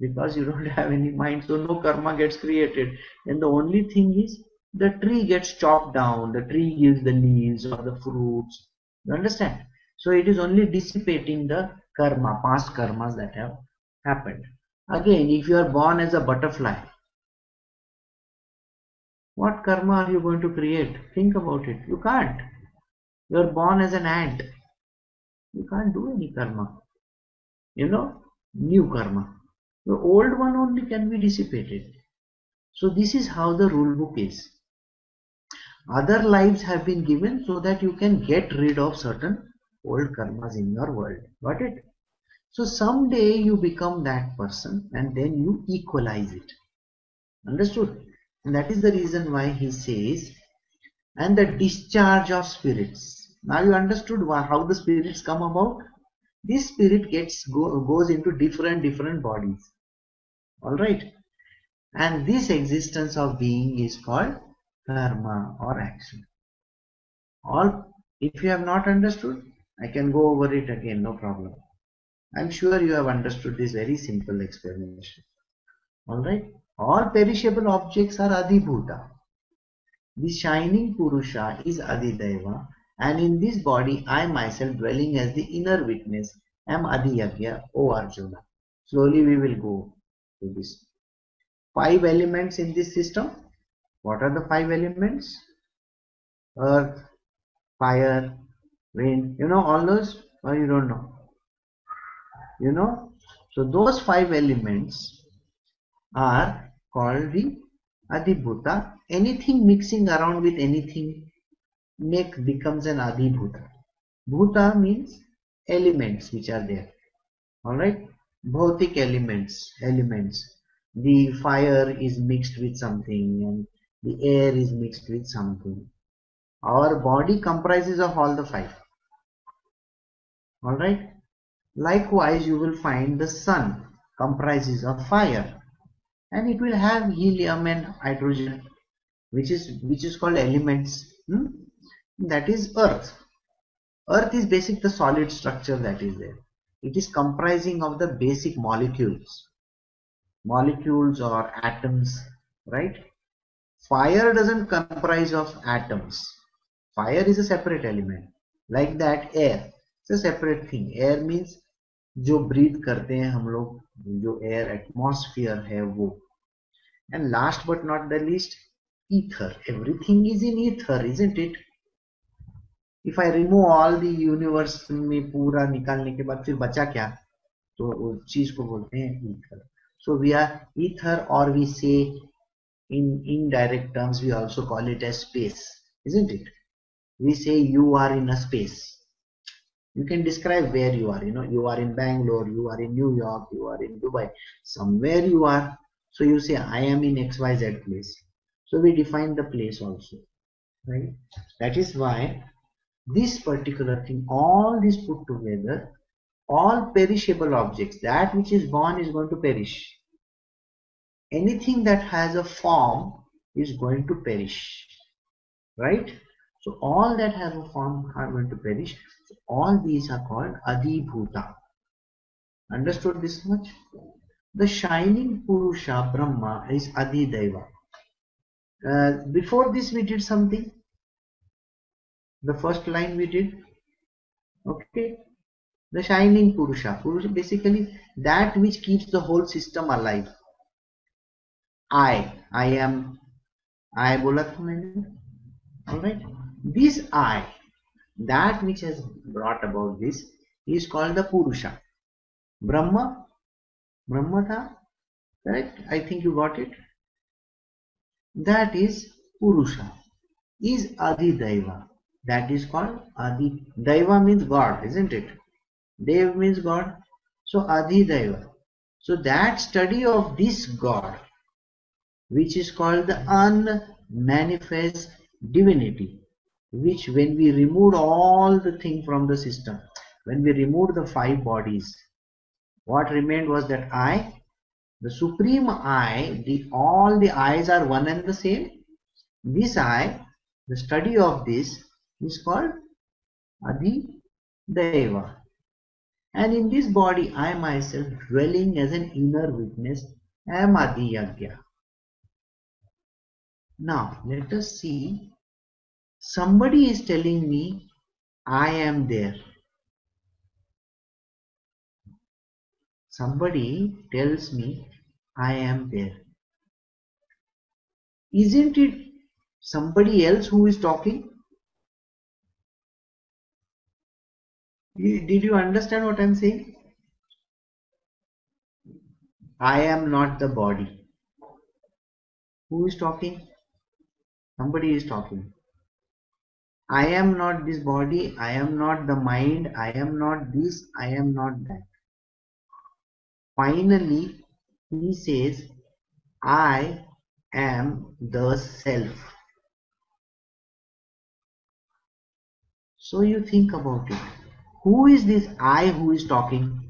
because you don't have any mind, so no karma gets created. And the only thing is, the tree gets chopped down, the tree gives the leaves or the fruits. You understand? So it is only dissipating the karma, past karmas that have happened. Again, if you are born as a butterfly, what karma are you going to create? Think about it. You can't. You are born as an ant. You can't do any karma. New karma. The old one only can be dissipated. So this is how the rule book is. Other lives have been given so that you can get rid of certain old karmas in your world. Got it? So someday you become that person and then you equalize it. Understood? And that is the reason why he says, and the discharge of spirits. Now you understood how the spirits come about? This spirit goes into different bodies. Alright? And this existence of being is called karma or action. If you have not understood, I can go over it again, no problem. I'm sure you have understood this very simple explanation. Alright? All perishable objects are Adhibhuta. The shining Purusha is Adidaiva, and in this body I myself dwelling as the inner witness am Adiyagya, O Arjuna. Slowly we will go to this. 5 elements in this system. What are the 5 elements? Earth, fire, wind. You know all those? Or you don't know? You know? So those 5 elements are called the Adhibhuta. Anything mixing around with anything becomes an Adhibhuta. Bhuta means elements which are there. Alright? Bhautik elements. The fire is mixed with something and the air is mixed with something. Our body comprises of all the 5. Alright? Likewise, you will find the sun comprises of fire, and it will have helium and hydrogen, which is called elements. That is earth. Earth is basic the solid structure that is there. It is comprising of the basic molecules or atoms, right? Fire doesn't comprise of atoms. Fire is a separate element. Like that, air, it's a separate thing. Air means जो breathe करते हैं हम लोग, जो air atmosphere है वो. And last but not the least, ether. Everything is in ether, isn't it? If I remove all the universe में पूरा निकालने के बाद फिर बचा क्या? तो उस चीज को बोलते हैं ether. So we are ether, or we say in indirect terms we also call it as space, isn't it? We say you are in a space. You can describe where you are. You are in Bangalore, you are in New York, you are in Dubai. Somewhere you are. So you say I am in XYZ place. So we define the place also, right? That is why this particular thing, all this put together, all perishable objects, that which is born is going to perish. Anything that has a form is going to perish, right? So all that have a form are going to perish. So all these are called Adhibhuta. Understood this much? The shining Purusha Brahma is Adhidaiva. Before this we did something. The first line we did. Okay. The shining Purusha. Purusha basically that which keeps the whole system alive. I am. I bola tha maine. Alright. This I, that which has brought about this, is called the Purusha. Brahma tha, correct? I think you got it. That is Purusha. Is Adhidaiva. That is called Adi. Daiva means God, isn't it? Dev means God. So Adhidaiva. So that study of this God, which is called the unmanifest divinity, which when we removed all the thing from the system, when we removed the 5 bodies, what remained was that I, the supreme I, all the I's are one and the same. This I, the study of this is called Adhidaiva. And in this body, I myself dwelling as an inner witness am Adiyagya. Now, let us see. Somebody is telling me I am there. Somebody tells me I am there. Isn't it somebody else who is talking? Did you understand what I am saying? I am not the body. Who is talking? Somebody is talking. I am not this body, I am not the mind, I am not this, I am not that. finally he says, I am the self. So you think about it. Who is this I who is talking?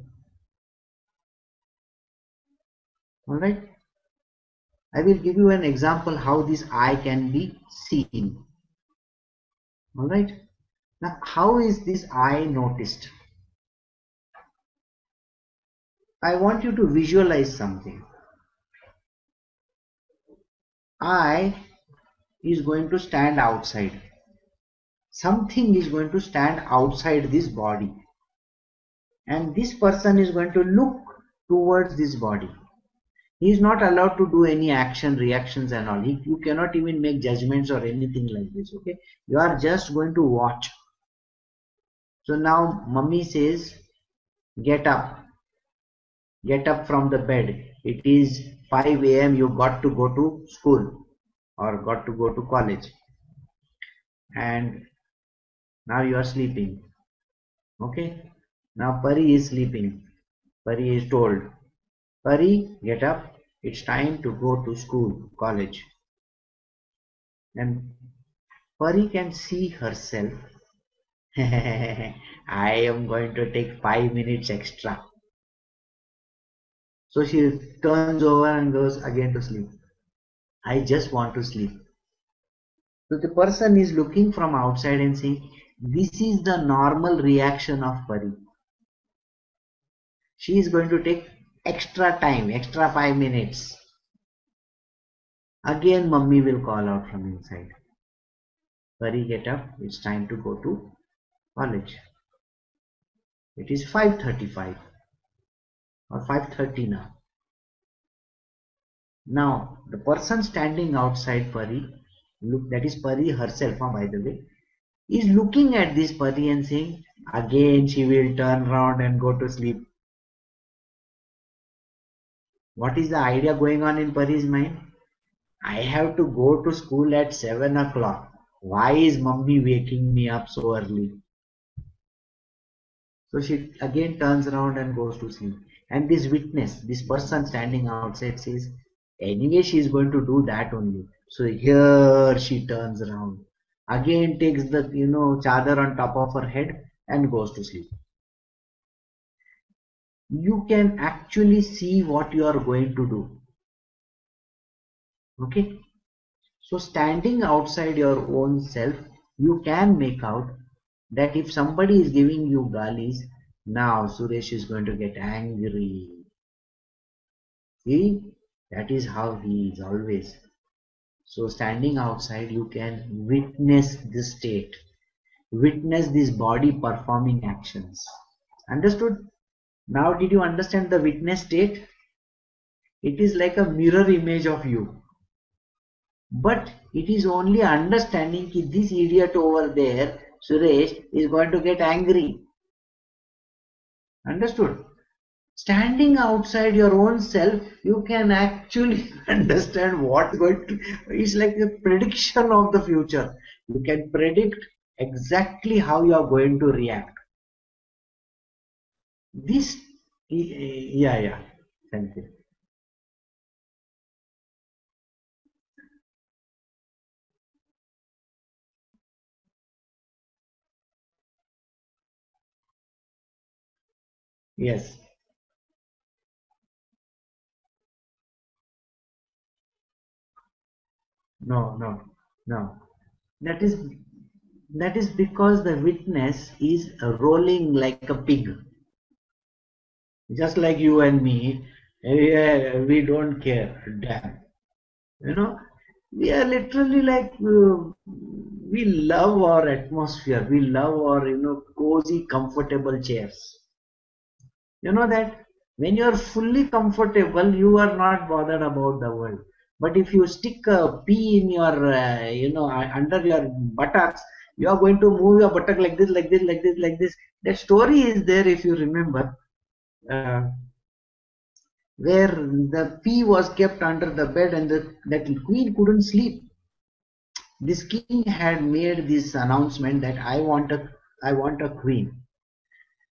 Alright? I will give you an example how this I can be seen. Alright? Now, how is this I noticed? I want you to visualize something. I is going to stand outside. Something is going to stand outside this body. And this person is going to look towards this body. He is not allowed to do any action, reactions and all. You cannot even make judgments or anything like this. Okay? You are just going to watch. So now mummy says, get up. Get up from the bed. It is 5 a.m. You got to go to school or got to go to college. And now you are sleeping. Okay? Now Pari is sleeping. Pari is told, Pari, get up. It's time to go to school, college. And Pari can see herself. I am going to take 5 minutes extra. So she turns over and goes again to sleep. I just want to sleep. So the person is looking from outside and saying, this is the normal reaction of Pari. She is going to take extra time, extra 5 minutes. Again mummy will call out from inside. Pari, get up, it's time to go to college. It is 5:35 or 5:30 now. Now the person standing outside Pari, look, that is Pari herself, by the way, is looking at this Pari and saying, again she will turn around and go to sleep. What is the idea going on in Pari's mind? I have to go to school at 7 o'clock. Why is mummy waking me up so early? So she again turns around and goes to sleep. And this witness, this person standing outside says, anyway she is going to do that only. So here she turns around. Again takes the chadar on top of her head and goes to sleep. You can actually see what you are going to do. Okay? So standing outside your own self, you can make out that if somebody is giving you galis, now Suresh is going to get angry. See, that is how he is always. So standing outside, you can witness this state, witness this body performing actions. Understood? Now did you understand the witness state? It is like a mirror image of you. But it is only understanding that this idiot over there, Suresh, is going to get angry. Understood? Standing outside your own self, you can actually understand what's going to. It's like a prediction of the future. You can predict exactly how you are going to react. This, yeah. Thank you. Yes. No. That is because the witness is rolling like a pig. Just like you and me, we don't care. Damn. We are literally like, we love our atmosphere. We love our, cozy, comfortable chairs. You know that when you are fully comfortable, you are not bothered about the world. But if you stick a pea in your, under your buttocks, you are going to move your buttock like this, like this, like this, like this. That story is there, if you remember, where the pea was kept under the bed and that queen couldn't sleep. This king had made this announcement that I want a queen.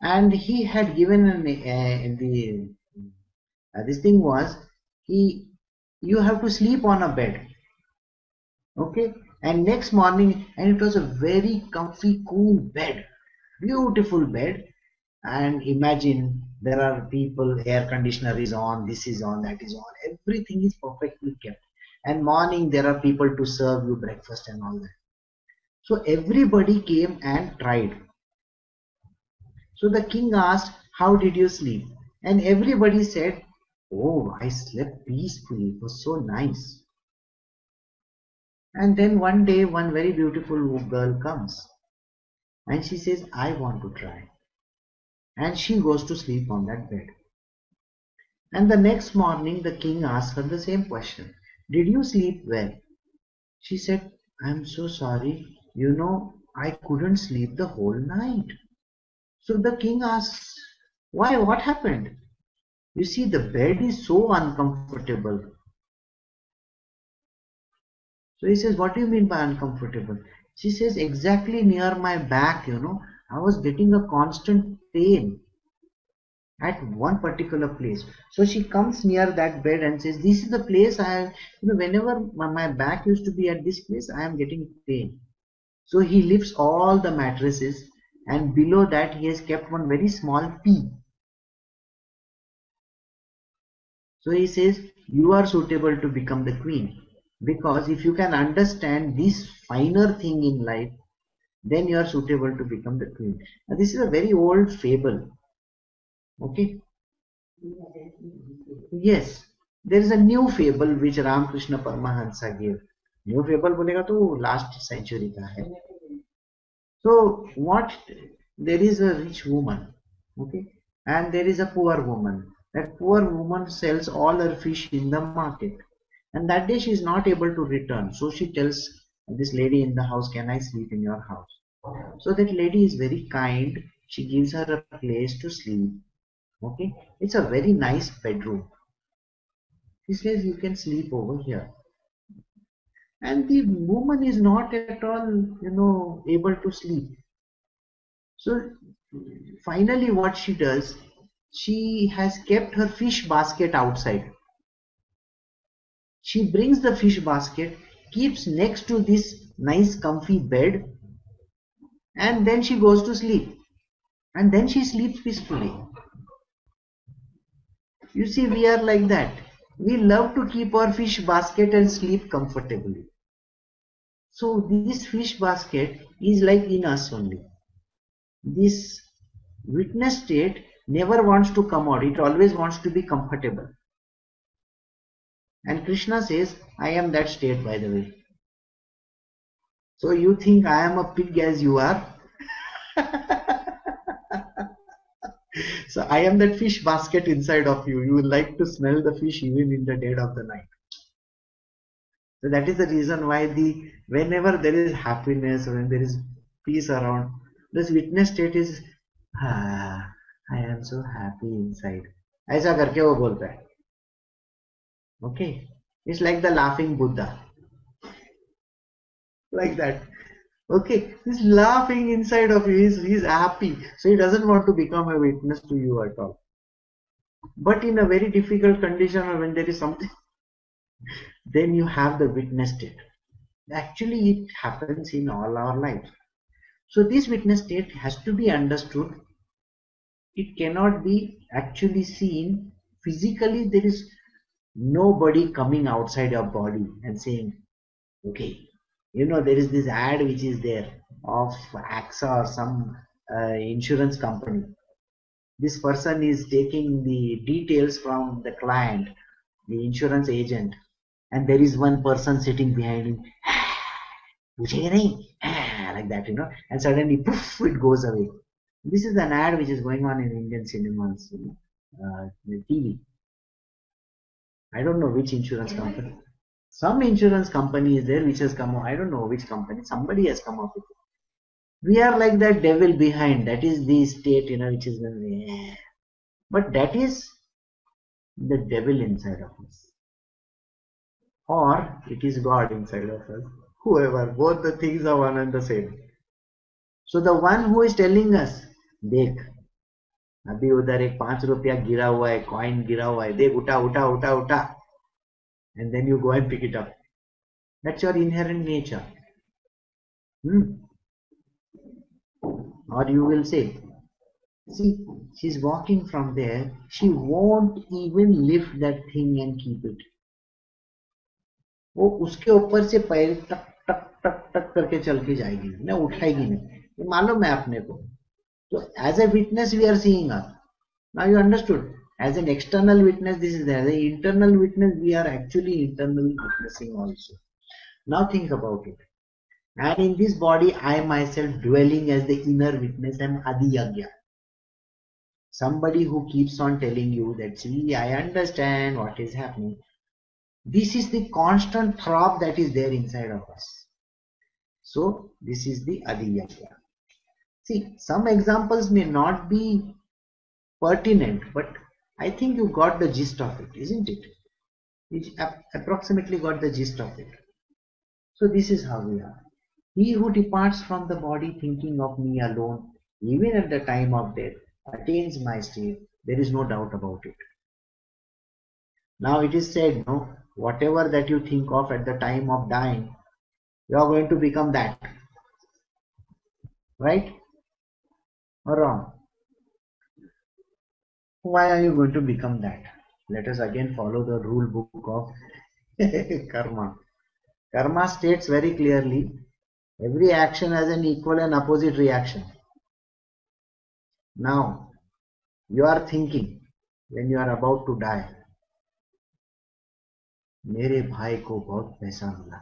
And he had given This thing was, you have to sleep on a bed, okay? And next morning, and it was a very comfy, cool bed, beautiful bed. And imagine there are people, air conditioner is on, this is on, that is on, everything is perfectly kept. And morning there are people to serve you breakfast and all that. So everybody came and tried. So the king asked, how did you sleep? And everybody said, oh, I slept peacefully, it was so nice. And then one day one very beautiful girl comes and she says, I want to try. And she goes to sleep on that bed. And the next morning the king asked her the same question. Did you sleep well? She said, I'm so sorry. I couldn't sleep the whole night. So the king asks, why? What happened? You see, the bed is so uncomfortable. So he says, what do you mean by uncomfortable? She says, exactly near my back, I was getting a constant pain at one particular place. So she comes near that bed and says, this is the place whenever my back used to be at this place, I am getting pain. So he lifts all the mattresses and below that he has kept one very small pea. So he says, you are suitable to become the queen, because if you can understand this finer thing in life, then you are suitable to become the queen. Now this is a very old fable. Okay. Yes, there is a new fable which Ramakrishna Paramahansa gave. New fable बोलेगा तो last century का है. So there is a rich woman, okay, and there is a poor woman. That poor woman sells all her fish in the market, and that day she is not able to return. So she tells this lady in the house, can I sleep in your house? So that lady is very kind. She gives her a place to sleep. Okay, it's a very nice bedroom. She says, you can sleep over here. And the woman is not at all, able to sleep. So finally what she does, she has kept her fish basket outside. She brings the fish basket, keeps next to this nice comfy bed, and then she goes to sleep. And then she sleeps peacefully. You see, we are like that. We love to keep our fish basket and sleep comfortably. So this fish basket is like in us only. This witness state never wants to come out. It always wants to be comfortable. And Krishna says, I am that state, by the way. So you think I am a pig as you are? So I am that fish basket inside of you. You will like to smell the fish even in the dead of the night. So that is the reason why whenever there is happiness, when there is peace around, this witness state is, I am so happy inside. ऐसा करके वो बोलता है. Okay, it's like the laughing Buddha. Like that. Okay, he's laughing inside of you. He's happy. So he doesn't want to become a witness to you at all. But in a very difficult condition, or when there is something, then you have the witness state. Actually, it happens in all our lives. So this witness state has to be understood. It cannot be actually seen physically. There is nobody coming outside your body and saying, okay, there is this ad which is there of AXA or some insurance company. This person is taking the details from the client, the insurance agent, and there is one person sitting behind him, like that, and suddenly poof, it goes away. This is an ad which is going on in Indian cinemas, the TV. I don't know which insurance company. Some insurance company is there which has come up. I don't know which company. Somebody has come up with it. We are like that devil behind. That is the state, which is the. But that is the devil inside of us. Or it is God inside of us. Whoever. Both the things are one and the same. So the one who is telling us, Dekh, अभी उधर एक 5 रुपया गिरा हुआ है, coin गिरा हुआ है, देख उठा उठा उठा उठा, and then you go and pick it up. That's your inherent nature. Or you will say, see, she's walking from there, she won't even lift that thing and keep it. वो उसके ऊपर से पैर टक टक टक टक करके चल के जाएगी ना, उठाएगी नहीं, ये मालूम है अपने को. So as a witness we are seeing her. Now you understood. As an external witness this is there. As an internal witness we are actually internally witnessing also. Now think about it. And in this body I myself dwelling as the inner witness am Adiyagya. Somebody who keeps on telling you that, see, I understand what is happening. This is the constant throb that is there inside of us. So this is the Adiyagya. See, some examples may not be pertinent, but I think you got the gist of it, isn't it? You approximately got the gist of it. So this is how we are. He who departs from the body thinking of me alone, even at the time of death, attains my state. There is no doubt about it. Now it is said, no, whatever that you think of at the time of dying, you are going to become that. Right or wrong? Why are you going to become that? Let us again follow the rule book of karma. Karma states very clearly, every action has an equal and opposite reaction. Now, you are thinking when you are about to die, मेरे भाई को बहुत पैसा मिला,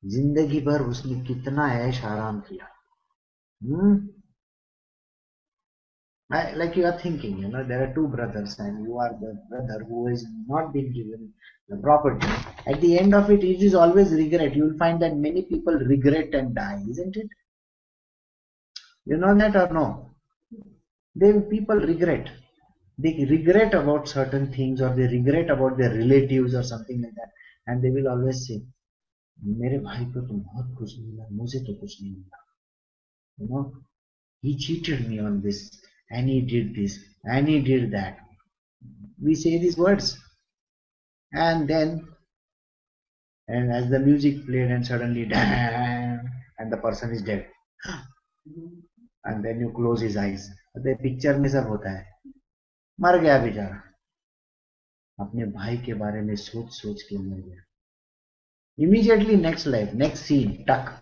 जिंदगी भर उसने कितना ऐश आराम किया. Like you are thinking, there are two brothers and you are the brother who has not been given the property. At the end of it, it is always regret. You will find that many people regret and die, isn't it? You know that or no? People regret. They regret about certain things or they regret about their relatives or something like that. And they will always say, मेरे भाई को तो बहुत कुछ मिला, मुझे तो कुछ नहीं मिला. He cheated me on this and he did this and he did that. We say these words. And then, and as the music played and suddenly, damn, and the person is dead. And then you close his eyes. The picture में सब होता है, मर गया बेचारा, अपने भाई के बारे में सोच सोच के मर गया. Immediately next life, next scene, टक,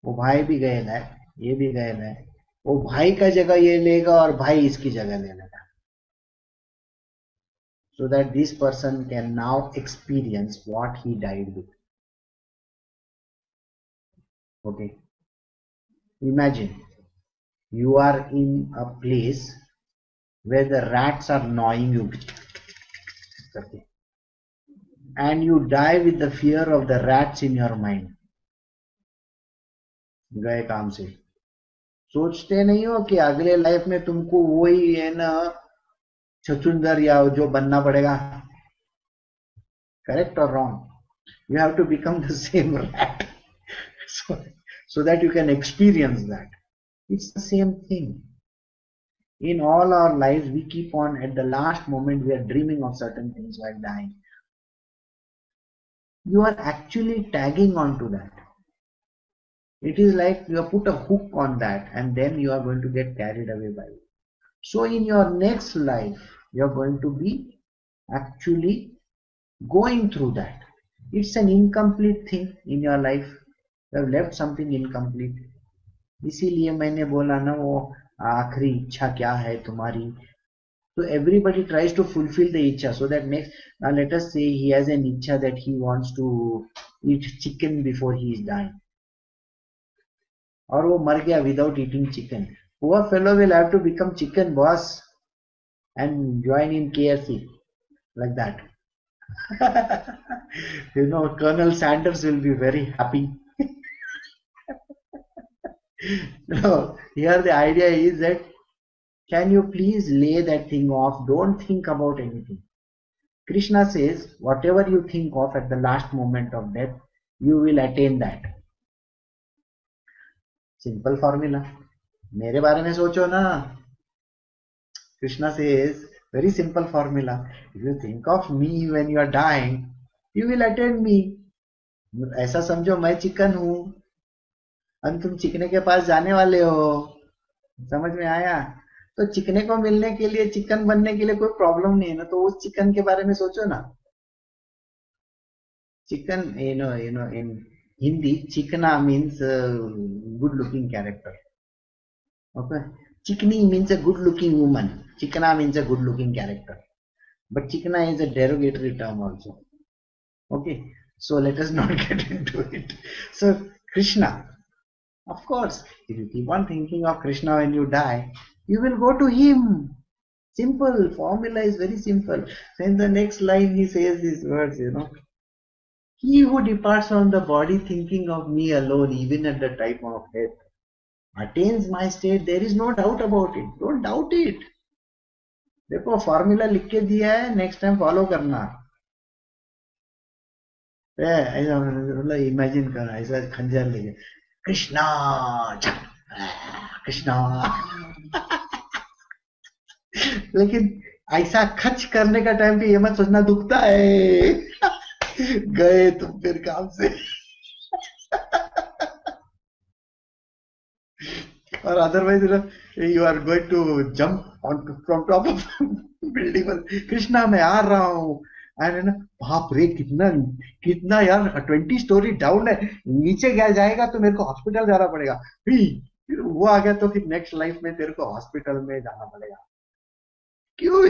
वो भाई भी गया है, ये भी गया है, वो भाई का जगह ये लेगा और भाई इसकी जगह ले लेगा. So that this person can now experience what he died with. Okay. Imagine you are in a place where the rats are gnawing you. Okay. And you die with the fear of the rats in your mind. गए काम से. सोचते नहीं हो कि अगले life में तुमको वही है ना छछुंदर या जो बनना पड़ेगा. Correct or wrong? You have to become the same rat so that you can experience that. It's the same thing. In all our lives, we keep on, at the last moment, we are dreaming of certain things while dying. You are actually tagging on to that. It is like you have put a hook on that and then you are going to get carried away by it. So in your next life, you are going to be actually going through that. It's an incomplete thing in your life. You have left something incomplete. इसीलिए मैंने बोला ना वो आखिरी इच्छा क्या है तुम्हारी. So everybody tries to fulfill the ichha so that next, now let us say he has an ichha that he wants to eat chicken before he is dying. और वो मर गया without eating chicken. Poor fellow will have to become chicken boss and join in KFC like that. Colonel Sanders will be very happy. No, here the idea is that can you please lay that thing off? Don't think about anything. Krishna says whatever you think of at the last moment of death, you will attain that. Simple formula. मेरे बारे में सोचो ना. Krishna says, very simple formula. If you think of me when you are dying, you will attend me. ऐसा समझो मैं chicken हूं और तुम चिकने के पास जाने वाले हो. समझ में आया? तो चिकने को मिलने के लिए, चिकन बनने के लिए कोई प्रॉब्लम नहीं है ना. तो उस चिकन के बारे में सोचो ना. चिकन, in Hindi, चिकना means good looking character. Okay. Chikni means a good looking woman. Chikna means a good looking character. But chikna is a derogatory term also. Okay. So let us not get into it. So Krishna, of course, if you keep on thinking of Krishna when you die, you will go to him. Simple. Formula is very simple. So in the next line he says these words, He who departs from the body thinking of me alone, even at the time of death, attains my state. There is no doubt about it. Don't doubt it. देखो formula लिख के दिया है, next time follow करना. ऐसा मतलब imagine करना, ऐसा खंजर लेके कृष्णा कृष्णा. लेकिन ऐसा खच करने का टाइम पे ये मत सोचना दुखता है. गए तुम फिर काम से. और otherwise you are going to jump on from top of building पर. कृष्णा मैं आ रहा हूँ. अरे ना बाप रे, कितना कितना यार, 20 स्टोरी डाउन है. नीचे गया जाएगा तो मेरे को हॉस्पिटल जाना पड़ेगा. फिर वो आ गया तो फिर नेक्स्ट लाइफ में तेरे को हॉस्पिटल में जाना पड़ेगा. क्यों?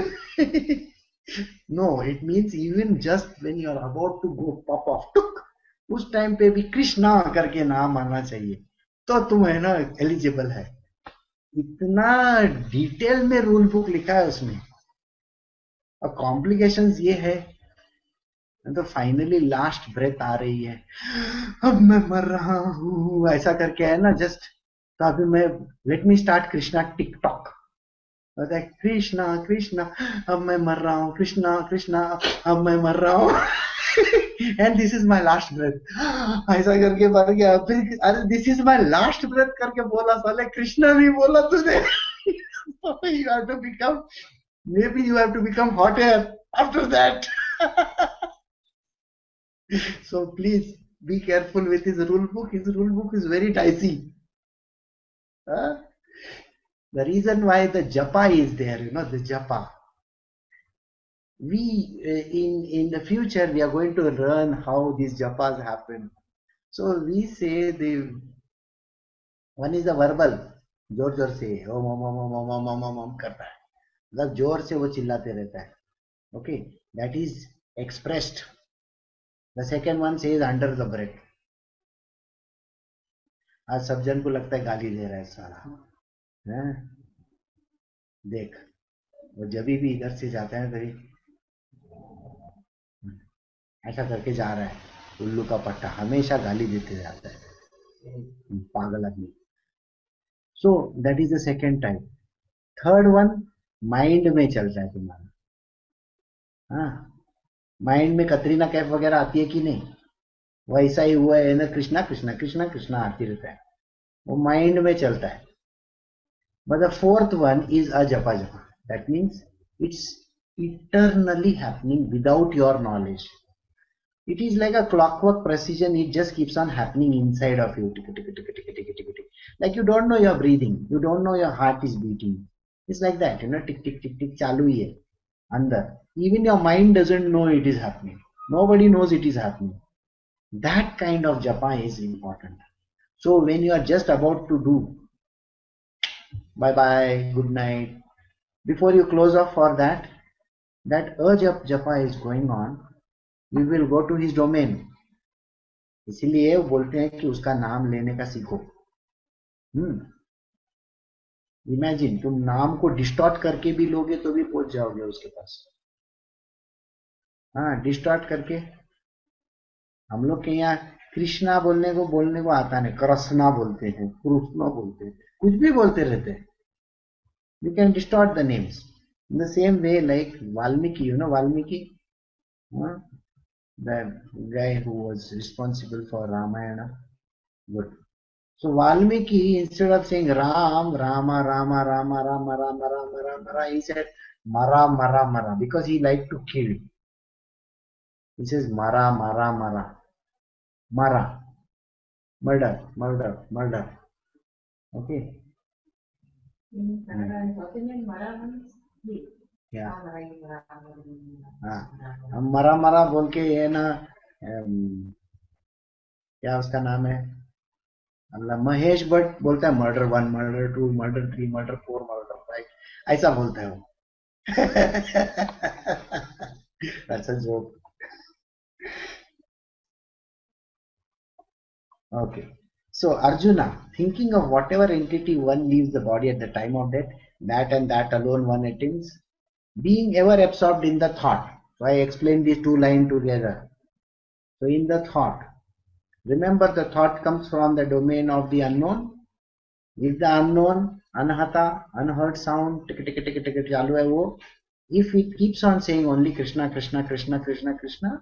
No, it means even just when you are about to go pop off took, उस टाइम पे भी कृष्णा करके नाम आना चाहिए, तो तुम है ना एलिजिबल है. इतना डिटेल में रूल बुक लिखा है उसमें. और कॉम्प्लिकेशंस ये है, तो फाइनली लास्ट ब्रेथ आ रही है, अब मैं मर रहा हूं ऐसा करके है ना जस्ट. तो अभी मैं let me start Krishna TikTok. Krishna Krishna अब मैं मर रहा हूँ, कृष्णा कृष्णा अब मैं मर रहा हूँ. And this is my last breath. ऐसा करके मर गया. फिर अरे this is my last breath करके बोला, साले कृष्णा भी बोला तुझे. You have to become, maybe you have to become hot air after that. So please be careful with his rule book. His rule book is very dicey. The reason why the japa is there, the japa. We in the future we are going to learn how these japas happen. So we say one is the verbal, जोर जोर से ओम ओम ओम ओम ओम ओम ओम ओम करता है, मतलब जोर से वो चिल्लाते रहता है. Okay, that is expressed. The second one says under the breath. आज सब जन को लगता है गाली दे रहा है साला, है? देख वो जब भी इधर से जाता है तभी ऐसा करके जा रहा है, उल्लू का पट्टा हमेशा गाली देते जाता है, पागल आदमी. So that is the second type. Third one mind में चलता है तुम्हारा. हाँ, माइंड में कतरीना कैफ वगैरह आती है कि नहीं, वैसा ही हुआ है ना. कृष्णा कृष्णा कृष्णा कृष्णा आती रहता है, वो माइंड में चलता है. But the fourth one is a जपा जपा. That means it's eternally happening without your knowledge. It is like a clockwork precision. It just keeps on happening inside of you. Like you don't know you're breathing, you don't know your heart is beating. It's like that, tick tick tick tick chalu hi hai andar. Even your mind doesn't know it is happening. Nobody knows it is happening. That kind of japa is important. So when you are just about to do bye bye, good night, before you close off for that urge of japa is going on, we will go to his domain. इसीलिए वो बोलते हैं कि उसका नाम लेने का सीखो. इमेजिन तुम नाम को डिस्टॉर्ट करके भी लोगे तो भी पहुंच जाओगे उसके पास. हाँ, डिस्टॉर्ट करके. हम लोग के यहाँ कृष्णा बोलने को आता नहीं, कृष्णा बोलते हैं, कृष्णा बोलते हैं, कुछ भी बोलते रहते हैं. You can distort the names. In the same way, like Valmiki, Valmiki, the guy who was responsible for Ramayana. Good. So Valmiki, instead of saying Ram, Rama, Rama, Rama, Rama, Rama, Rama, Rama, Rama, he said Mara, Mara, Mara, because he liked to kill. He says Mara, Mara, Mara, Mara, murder, murder, murder. Okay. Yeah. हम मरा मरा बोल के ये ना क्या उसका नाम है अल्लाह महेश भट्ट बोलता है murder 1 murder 2 murder 3 murder 4 murder 5 ऐसा बोलता है वो That's a joke. Okay. So Arjuna, thinking of whatever entity one leaves the body at the time of death, that and that alone one attains, being ever absorbed in the thought. So I explained these two lines together. So in the thought, remember the thought comes from the domain of the unknown. If the unknown, anahata, unheard sound, chalu hai wo, if it keeps on saying only Krishna, Krishna, Krishna, Krishna, Krishna,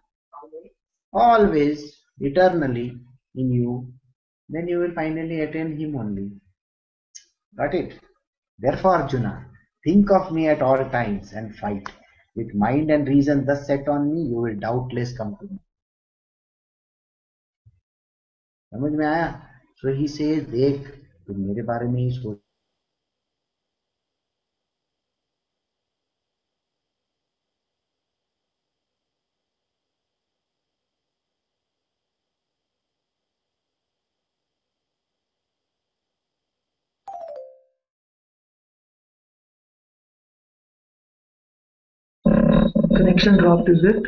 always, eternally in you, then you will finally attain him only. Got it? Therefore, Arjuna, think of me at all times and fight. With mind and reason thus set on me, you will doubtless come to me. समझ में आया? So he says, देख तुम मेरे बारे में ही सोच. Connection dropped, is it?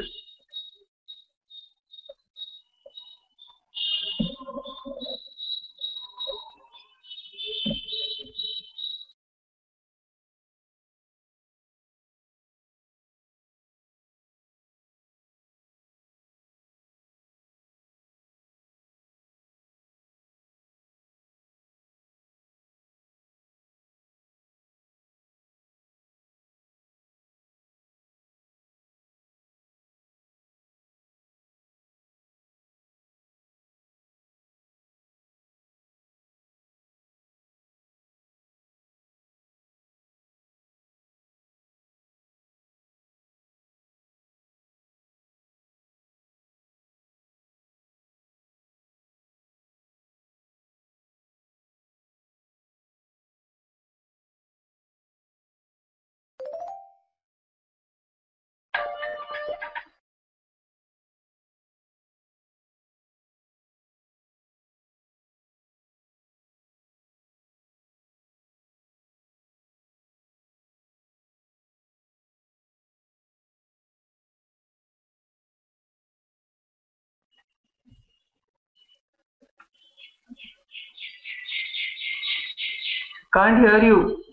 Can't hear you.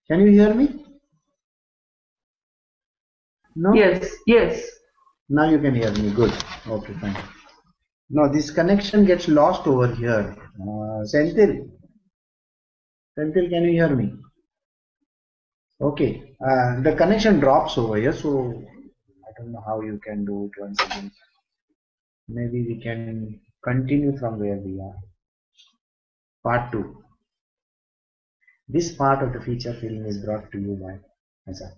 Can you hear me? No? Yes, yes. Now you can hear me. Good. Okay, fine. No, this connection gets lost over here. Senthil, can you hear me? Okay. The connection drops over here, so I don't know how you can do it once again. Maybe we can continue from where we are. Part 2. This part of the feature film is brought to you by Asa.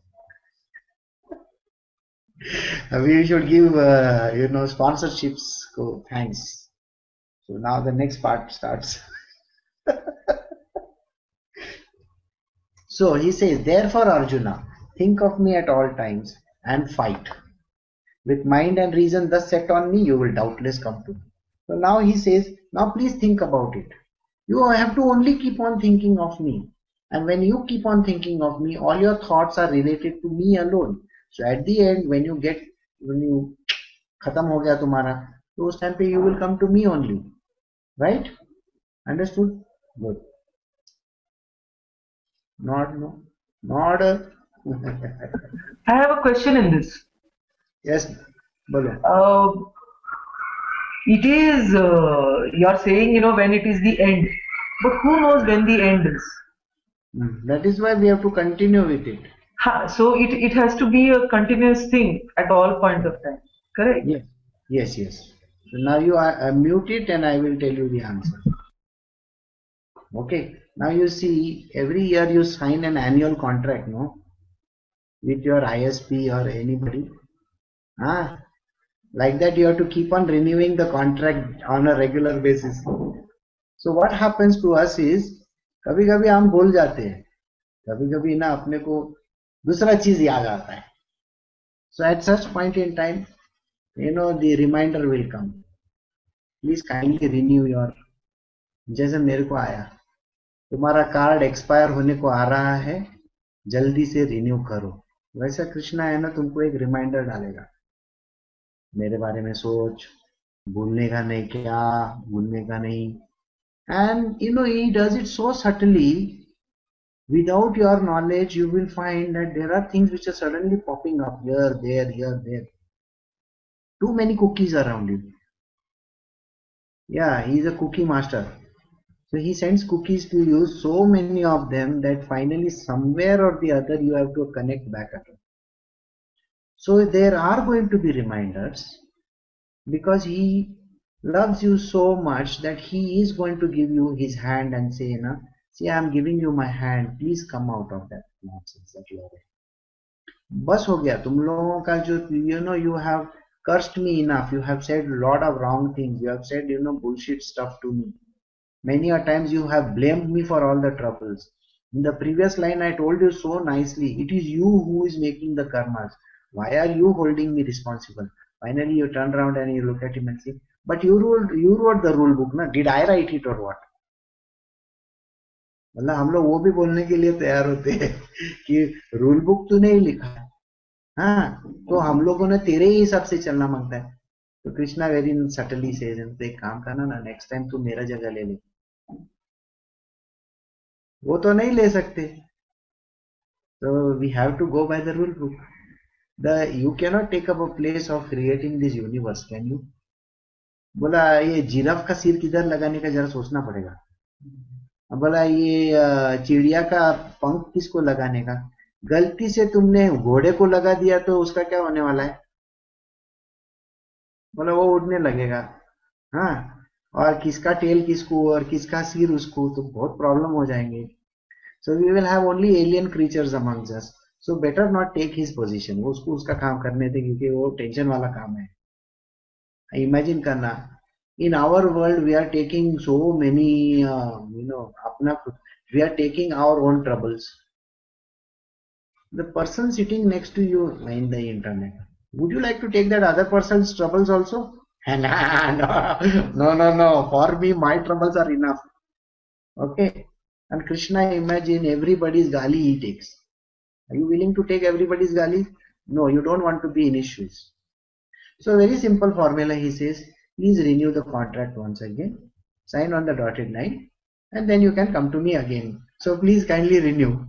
We should give, sponsorships. Go, thanks. So now the next part starts. So he says, therefore Arjuna, think of me at all times and fight. With mind and reason thus set on me, you will doubtless come to me. So now he says, now please think about it. You have to only keep on thinking of me. And when you keep on thinking of me, all your thoughts are related to me alone. So at the end, when you khatam ho gaya tumhara, so us time pe you will come to me only. Right? Understood? Good. Not. I have a question in this. Yes, bolo. It is, you're saying, when it is the end. But who knows when the end is? That is why we have to continue with it. So it has to be a continuous thing at all points of time. Correct? Yes. Yes, yes. So now you are mute it and I will tell you the answer. Okay. Now you see, every year you sign an annual contract, no? With your ISP or anybody. Like that you have to keep on renewing the contract on a regular basis. So what happens to us is, कभी कभी हम भूल जाते हैं, कभी कभी ना अपने को दूसरा चीज याद आता है. So at such point in time, the reminder will come. Please kindly renew your. जैसे मेरे को आया, तुम्हारा कार्ड एक्सपायर होने को आ रहा है, जल्दी से रिन्यू करो. वैसा कृष्णा है ना, तुमको एक रिमाइंडर डालेगा, मेरे बारे में सोच, भूलने का नहीं, क्या भूलने का नहीं. And he does it so subtly. Without your knowledge, you will find that there are things which are suddenly popping up here, there. Too many cookies around you. Yeah, he is a cookie master. So he sends cookies to you, so many of them, that finally somewhere or the other you have to connect back again. So there are going to be reminders, because he loves you so much that he is going to give you his hand and say, see, I am giving you my hand, please come out of that nonsense that you are in. बस हो गया तुम लोगों का जो, you have cursed me enough, you have said a lot of wrong things, you have said, bullshit stuff to me. Many a times you have blamed me for all the troubles. In the previous line I told you so nicely, it is you who is making the karmas. Why are you holding me responsible? Finally you turn around and you look at him and say, but you wrote the rule book, na? Did I write it or what? मतलब हम लोग वो भी बोलने के लिए तैयार होते हैं कि रूल बुक तूने ही लिखा है, हाँ, तो हम लोगों ने तेरे ही हिसाब से चलना मांगता है. तो कृष्णा वेरी सटली से, तो एक काम करना ना, नेक्स्ट टाइम तू मेरा जगह ले ले. वो तो नहीं ले सकते. So we have to go by the rule book. You cannot take up a place of creating this universe, can you? बोला ये जिराफ का सिर किधर लगाने का जरा सोचना पड़ेगा. बोला ये चिड़िया का पंख किसको लगाने का. गलती से तुमने घोड़े को लगा दिया तो उसका क्या होने वाला है. बोला वो उड़ने लगेगा. हाँ, और किसका टेल किसको और किसका सिर उसको, तो बहुत प्रॉब्लम हो जाएंगे. So we will have only alien creatures amongst us. So better not take his position. वो उसको उसका काम करने दे, क्योंकि वो टेंशन वाला काम है. Imagine करना, in our world we are taking so many, अपना, we are taking our own troubles. The person sitting next to you in the internet, would you like to take that other person's troubles also? No. For me, my troubles are enough. Okay. And Krishna, imagine everybody's gali he takes. Are you willing to take everybody's gali? No, you don't want to be in issues. So very simple formula, he says, please renew the contract once again, sign on the dotted line, and then you can come to me again. So please kindly renew.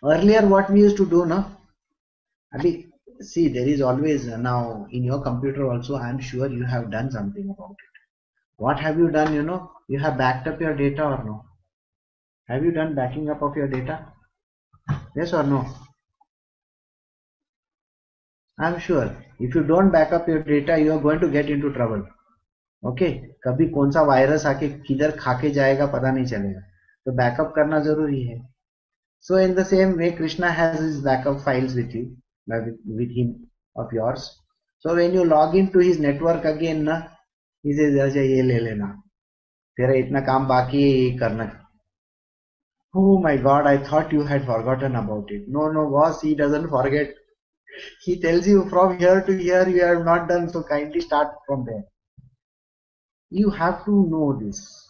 Earlier what we used to do, no? See, there is always, now in your computer also, I am sure you have done something about it. What have you done, you have backed up your data or no? Have you done backing up of your data? Yes or no? I am sure if you don't back up your data, you are going to get into trouble. Okay, कभी कौन सा virus आके किधर खाके जाएगा पता नहीं चलेगा, तो बैकअप करना जरूरी है. So in the same way, Krishna has his backup files with you, with him of yours. So when you log into his network again, na, he says, अच्छा ये ले लेना, तेरा इतना काम बाकी है, ये करना. Oh my God, I thought you had forgotten about it. No, boss, he doesn't forget. He tells you from here to here you have not done, so kindly start from there. You have to know this.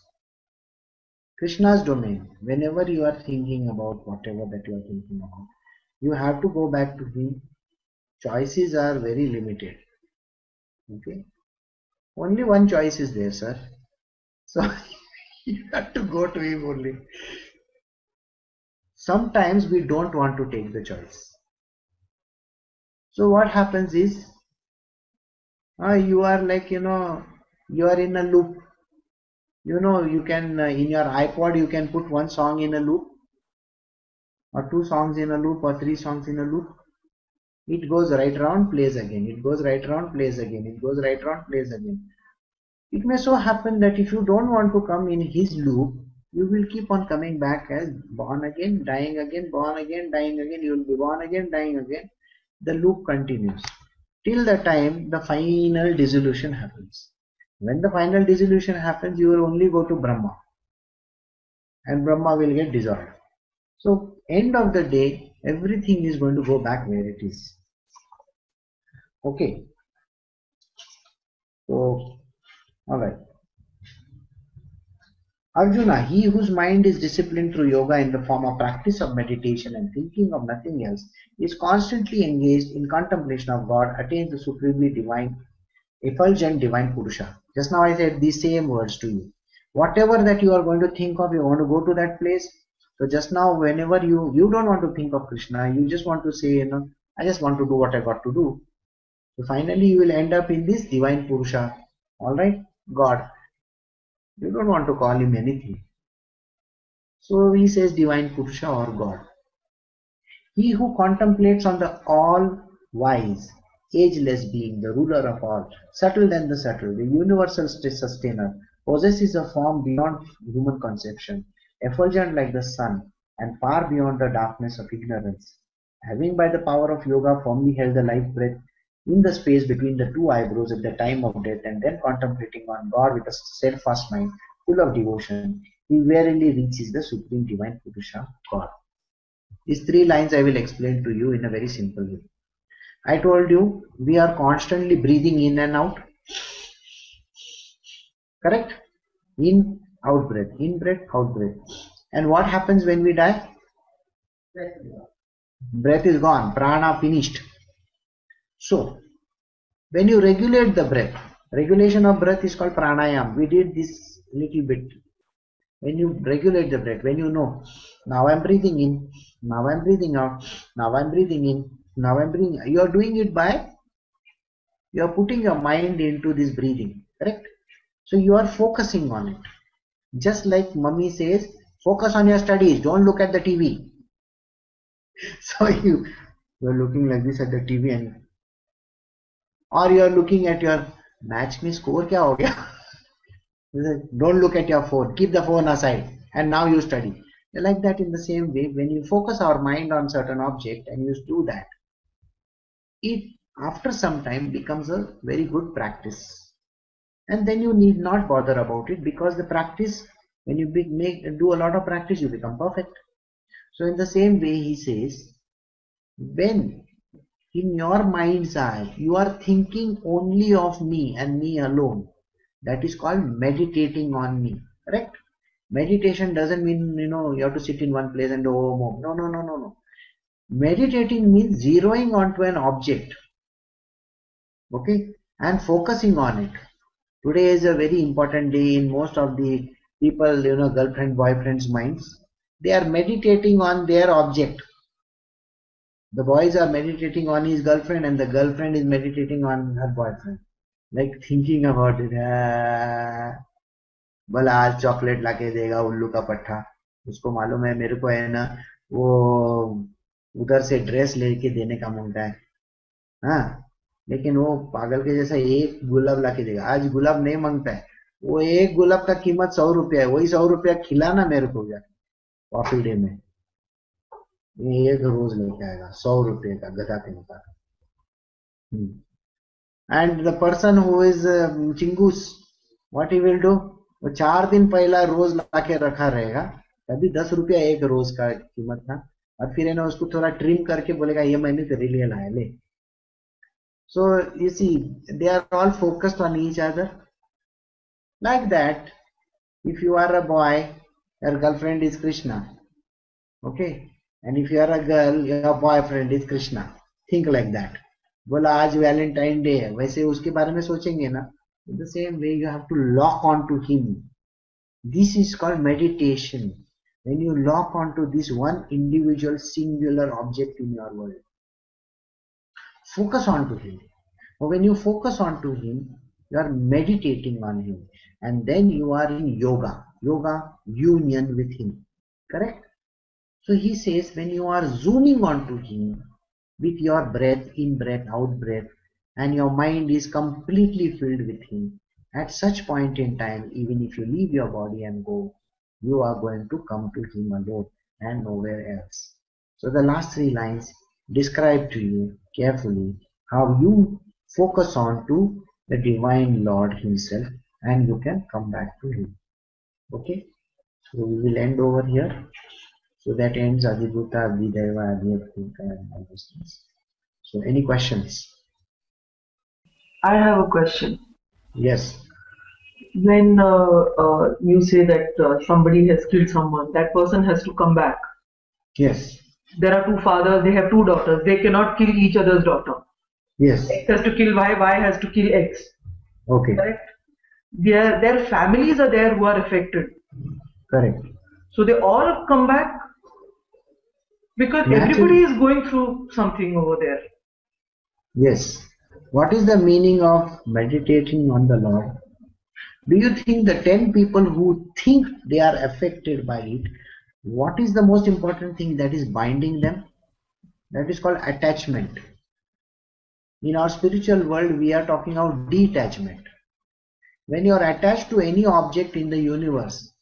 Krishna's domain, whenever you are thinking about whatever that you are thinking about, you have to go back to him. Choices are very limited. Okay? Only one choice is there, sir. So you have to go to him only. Sometimes we don't want to take the choice. So what happens is, You are like, you are in a loop. You can, in your iPod, you can put one song in a loop, or two songs in a loop, or three songs in a loop. It goes right round, plays again. It goes right round, plays again. It goes right round, plays again. It may so happen that if you don't want to come in his loop, you will keep on coming back as born again, dying again, born again, dying again. You will be born again, dying again. The loop continues till the time the final dissolution happens. When the final dissolution happens, you will only go to Brahma, and Brahma will get dissolved. So, end of the day, everything is going to go back where it is. Okay. So, alright. Arjuna, he whose mind is disciplined through yoga in the form of practice of meditation and thinking of nothing else, is constantly engaged in contemplation of God, attains the supremely divine, effulgent divine Purusha. Just now I said these same words to you. Whatever that you are going to think of, you want to go to that place. So just now, whenever you don't want to think of Krishna, you just want to say, I just want to do what I got to do. So finally you will end up in this divine Purusha. Alright? God. You don't want to call him anything. So he says divine Purusha or God. He who contemplates on the all-wise, ageless being, the ruler of all, subtle than the subtle, the universal sustainer, possesses a form beyond human conception, effulgent like the sun, and far beyond the darkness of ignorance. Having by the power of yoga firmly held the life breath in the space between the two eyebrows at the time of death, and then contemplating on God with a steadfast mind, full of devotion, he verily reaches the supreme divine Purusha, God. These three lines I will explain to you in a very simple way. I told you we are constantly breathing in and out. Correct? In, out breath. In breath, out breath. And what happens when we die? Breath is gone. Prana finished. So, when you regulate the breath, regulation of breath is called pranayam. We did this little bit. When you regulate the breath, when you know, now I'm breathing in, now I'm breathing out, now I'm breathing in, now I'm breathing out. You are doing it by, you are putting your mind into this breathing, correct? So you are focusing on it. Just like mummy says, focus on your studies, don't look at the TV. So you're looking like this at the TV, and or you are looking at your match mein score kya ho gaya? Don't look at your phone, keep the phone aside, and now you study. Like that, in the same way, when you focus our mind on certain object and you do that, it after some time becomes a very good practice, and then you need not bother about it, because the practice, when you do a lot of practice, you become perfect. So in the same way, he says, when in your mind's eye you are thinking only of me and me alone, that is called meditating on me. Correct? Meditation doesn't mean you have to sit in one place and do om. No. Meditating means zeroing onto an object, okay, and focusing on it. Today is a very important day in most of the people, girlfriend, boyfriend's minds. They are meditating on their object. The boys are meditating on his girlfriend, and the girlfriend is meditating on her boyfriend, like thinking about it. बोला आज chocolate लाके देगा उल्लू का पट्टा, उसको मालूम है मेरे को है ना वो उधर से ड्रेस लेके देने का मांगता है, हाँ, लेकिन वो पागल के जैसा एक गुलाब लाके देगा। आज गुलाब नहीं मांगता है, वो एक गुलाब का कीमत 100 रुपया है, वही 100 रुपया खिलाना मेरे को जाके कॉफी डे में, एक रोज लेके आएगा 100 रुपये का गधा के मुकाबले। And the person who is चिंगूस, व्हाट ही विल डू, वो 4 दिन पहला रोज लाके रखा रहेगा, तभी 10 रुपया एक रोज का कीमत था, और फिर है ना उसको थोड़ा ट्रिम करके बोलेगा ये मैंने तेरे लिए लाया ले। So you see, they are all focused on each other. Like that, if you are a boy, your girlfriend is Krishna, okay, and if you are a girl, your boyfriend is Krishna. Think like that. बोला आज Valentine day है, वैसे उसके बारे में सोचेंगे ना. In the same way, you have to lock on to him. This is called meditation. When you lock on to this one individual singular object in your world, focus on to him. Or when you focus onto him, you are meditating on him, and then you are in yoga union with him. Correct? So he says when you are zooming onto him with your breath, in breath, out breath, and your mind is completely filled with him, at such point in time, even if you leave your body and go, you are going to come to him alone and nowhere else. So the last three lines describe to you carefully how you focus on to the divine Lord himself and you can come back to him. Okay, so we will end over here. So that ends Adibhuta, Abhideva, Adhyaptika and all those things. So any questions? I have a question. Yes. When you say that somebody has killed someone, that person has to come back. Yes. There are two fathers, they have two daughters. They cannot kill each other's daughter. Yes. X has to kill Y, Y has to kill X. Okay. Correct? Their families are there who are affected. Correct. So they all come back because everybody is going through something over there. Yes. What is the meaning of meditating on the Lord? Do you think the 10 people who think they are affected by it, what is the most important thing that is binding them? That is called attachment. In our spiritual world, we are talking about detachment. When you are attached to any object in the universe,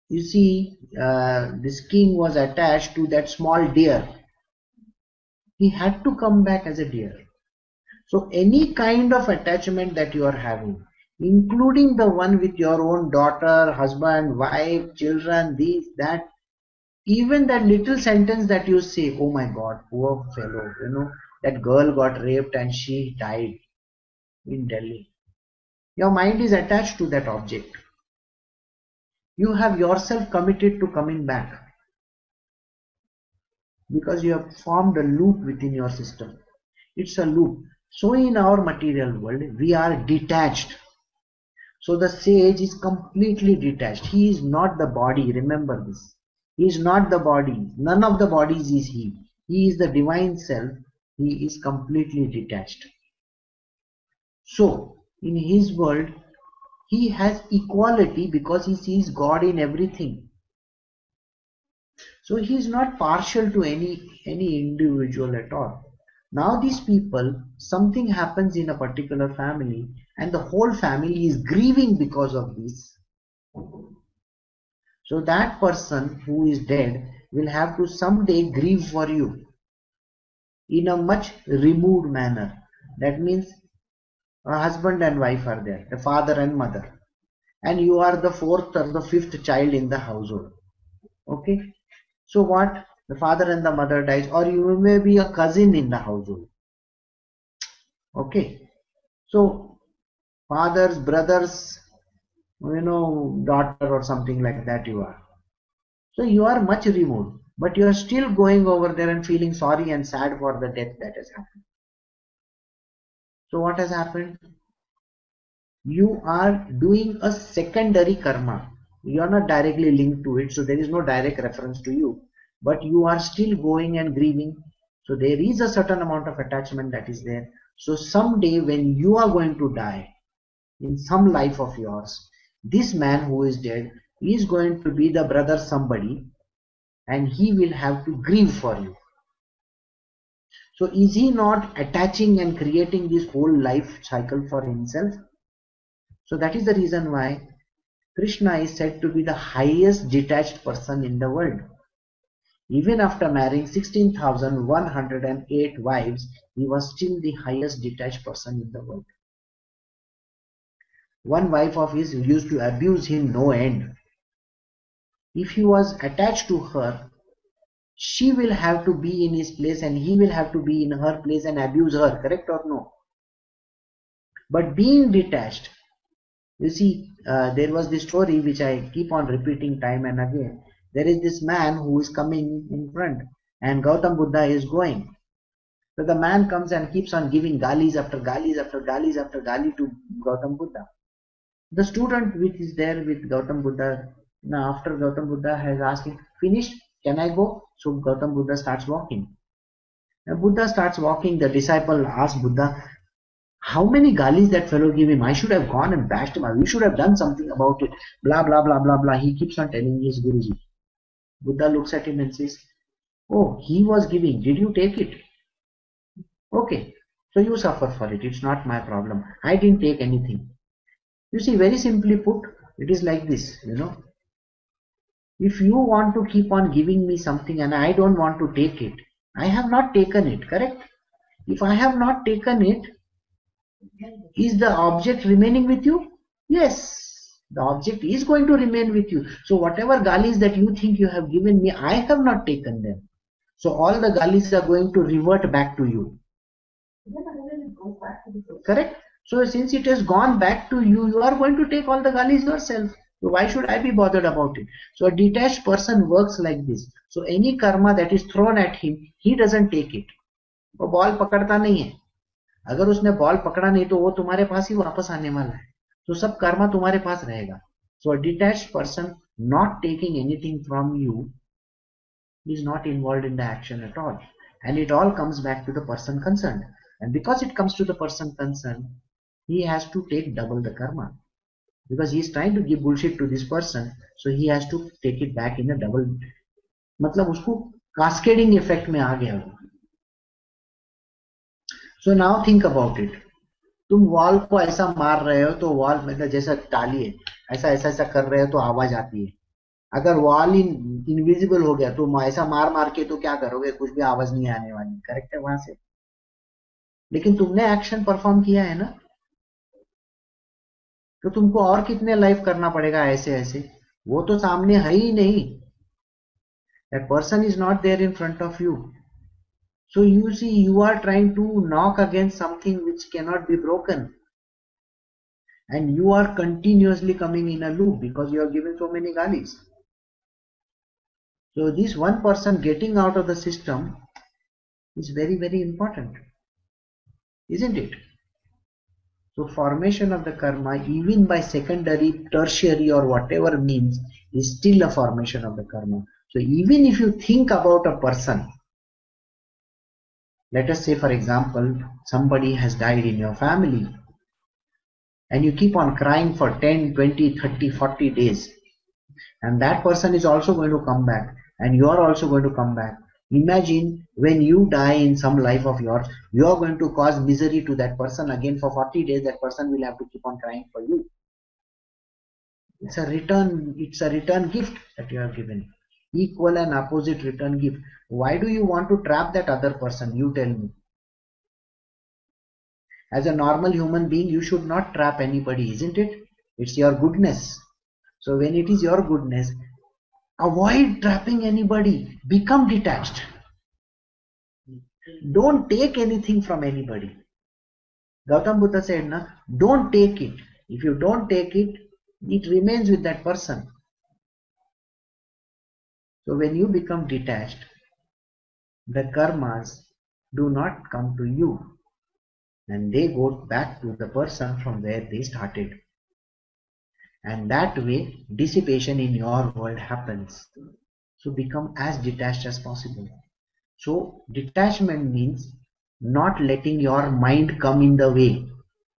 you see, this king was attached to that small deer. He had to come back as a deer. So any kind of attachment that you are having, including the one with your own daughter, husband, wife, children, this, that, even that little sentence that you say, oh my God, poor fellow, that girl got raped and she died in Delhi. Your mind is attached to that object. You have yourself committed to coming back because you have formed a loop within your system. It's a loop. So in our material world, we are detached. So the sage is completely detached. He is not the body. Remember this. He is not the body. None of the bodies is he. He is the divine self. He is completely detached. So in his world, he has equality because he sees God in everything. So he is not partial to any individual at all. Now these people, something happens in a particular family and the whole family is grieving because of this. So that person who is dead will have to someday grieve for you in a much removed manner. That means a husband and wife are there, a father and mother, and you are the fourth or the fifth child in the household. Okay, so what? The father and the mother dies, or you may be a cousin in the household. Okay, so fathers, brothers, daughter or something like that you are. So you are much removed, but you are still going over there and feeling sorry and sad for the death that has happened. So what has happened? You are doing a secondary karma. You are not directly linked to it, so there is no direct reference to you, but you are still going and grieving. So there is a certain amount of attachment that is there. So someday when you are going to die in some life of yours, this man who is dead is going to be the brother somebody and he will have to grieve for you. So is he not attaching and creating this whole life cycle for himself? So that is the reason why Krishna is said to be the highest detached person in the world. Even after marrying 16,108 wives, he was still the highest detached person in the world. One wife of his used to abuse him no end. If he was attached to her, she will have to be in his place and he will have to be in her place and abuse her, correct or no? But being detached, you see, there was this story which I keep on repeating time and again. There is this man who is coming in front and Gautam Buddha is going. So the man comes and keeps on giving galis after galis after galis after gali to Gautam Buddha. The student which is there with Gautam Buddha, now after Gautam Buddha has asked him, finished, can I go? So Gautam Buddha starts walking. Now Buddha starts walking, the disciple asks Buddha, How many galis that fellow give him? I should have gone and bashed him. We should have done something about it. Blah, blah, blah, blah, blah. He keeps on telling his Guruji. Buddha looks at him and says, oh, he was giving. Did you take it? Okay. So you suffer for it. It's not my problem. I didn't take anything. You see, very simply put, it is like this, If you want to keep on giving me something and I don't want to take it, I have not taken it, correct? If I have not taken it, is the object remaining with you? Yes, the object is going to remain with you. So whatever galis that you think you have given me, I have not taken them. So all the galis are going to revert back to you. Correct? So since it has gone back to you, you are going to take all the galis yourself. So why should I be bothered about it? So a detached person works like this. So any karma that is thrown at him, he doesn't take it. वो ball पकड़ता नहीं है. अगर उसने ball पकड़ा नहीं तो वो तुम्हारे पास ही वापस आने वाला है. तो सब कर्मा तुम्हारे पास रहेगा. So a detached person not taking anything from you is not involved in the action at all. And it all comes back to the person concerned. And because it comes to the person concerned, he has to take double the karma. Because he is trying to give bullshit to this person, so he has to take it back in a double. मतलब उसको cascading effect में आ गया वो. So now think about it. तुम wall को ऐसा मार रहे हो तो वॉल मतलब जैसा टाली है, ऐसा ऐसा ऐसा कर रहे हो तो आवाज आती है. अगर वॉल इनविजिबल हो गया तो ऐसा मार मार के तो क्या करोगे? कुछ भी आवाज नहीं आने वाली. करेक्ट है वहां से. लेकिन तुमने एक्शन परफॉर्म किया है ना, तो तुमको और कितने लाइफ करना पड़ेगा ऐसे ऐसे. वो तो सामने है ही नहीं. That person is not there in front of you. So you see, you are trying to knock against something which cannot be broken. And you are continuously coming in a loop because you are giving so many galis. So this one person getting out of the system is very, very important. Isn't it? So formation of the karma, even by secondary, tertiary or whatever means, is still a formation of the karma. So even if you think about a person, let us say for example, somebody has died in your family and you keep on crying for 10, 20, 30, 40 days, and that person is also going to come back and you are also going to come back. Imagine when you die in some life of yours, you are going to cause misery to that person again for 40 days. That person will have to keep on crying for you. It's a return gift that you are given. Equal and opposite return gift. Why do you want to trap that other person? You tell me. As a normal human being, you should not trap anybody, isn't it? It's your goodness. So when it is your goodness, avoid trapping anybody. Become detached. Don't take anything from anybody. Gautam Buddha said, don't take it. If you don't take it, it remains with that person. So when you become detached, the karmas do not come to you and they go back to the person from where they started. And that way dissipation in your world happens. So become as detached as possible. So detachment means not letting your mind come in the way.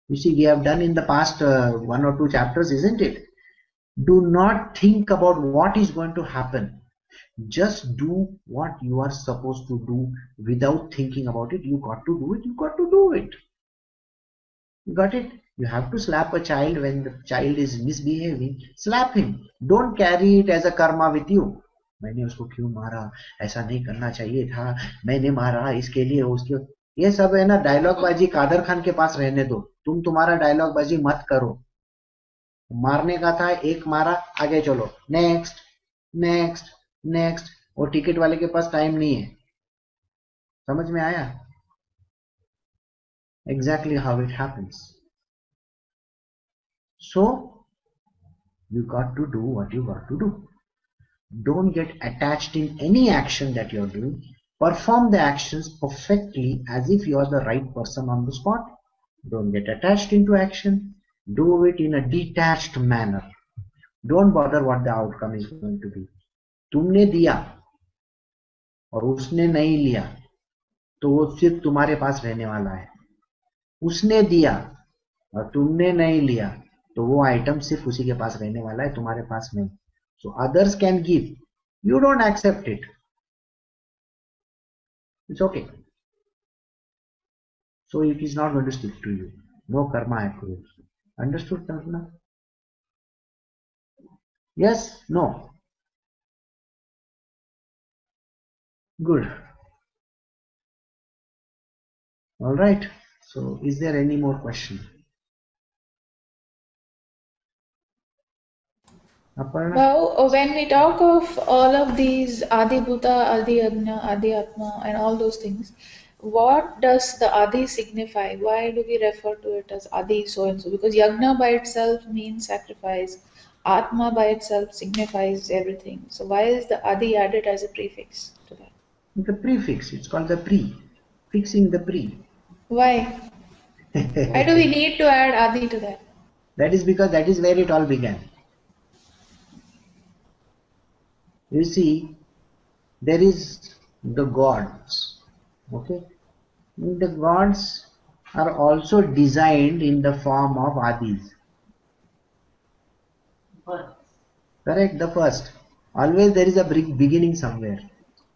You see, we have done in the past 1 or 2 chapters, isn't it? Do not think about what is going to happen. Just do what you are supposed to do without thinking about it. You got to do it. You got to do it. You got it? You have to slap a child when the child is misbehaving. Slap him. Don't carry it as a karma with you. मैंने उसको क्यों मारा, ऐसा नहीं करना चाहिए था, मैंने मारा इसके लिए उसके. ये सब है ना डायलॉग बाजी. कादर खान के पास रहने दो. तुम तुम्हारा डायलॉग बाजी मत करो. मारने का था, एक मारा, आगे चलो. Next next next. वो टिकट वाले के पास टाइम नहीं है. समझ में आया? Exactly how it happens. So you got to do what you got to do. Don't get attached in any action that you're doing. Perform the actions perfectly as if you're the right person on the spot. Don't get attached into action. Do it in a detached manner. Don't bother what the outcome is going to be. तुमने दिया और उसने नहीं लिया तो वो सिर्फ तुम्हारे पास रहने वाला है. उसने दिया और तुमने नहीं लिया तो वो आइटम सिर्फ उसी के पास रहने वाला है, तुम्हारे पास नहीं. So others can give, you don't accept it, it's okay. So it is not going to stick to you. No karma accrues. Understood, Taruna? Yes? No? Good. Alright. So is there any more question? Aparna? Now, when we talk of all of these Adi Bhuta, Adi Agna, Adi Atma, and all those things, what does the Adi signify? Why do we refer to it as Adi so and so? Because Yagna by itself means sacrifice, Atma by itself signifies everything. So, why is the Adi added as a prefix to that? The prefix, it's called the pre. Fixing the pre. Why? Why do we need to add Adi to that? That is because that is where it all began. You see, there is the gods. Okay? The gods are also designed in the form of Adis. Correct? The first. Always there is a beginning somewhere.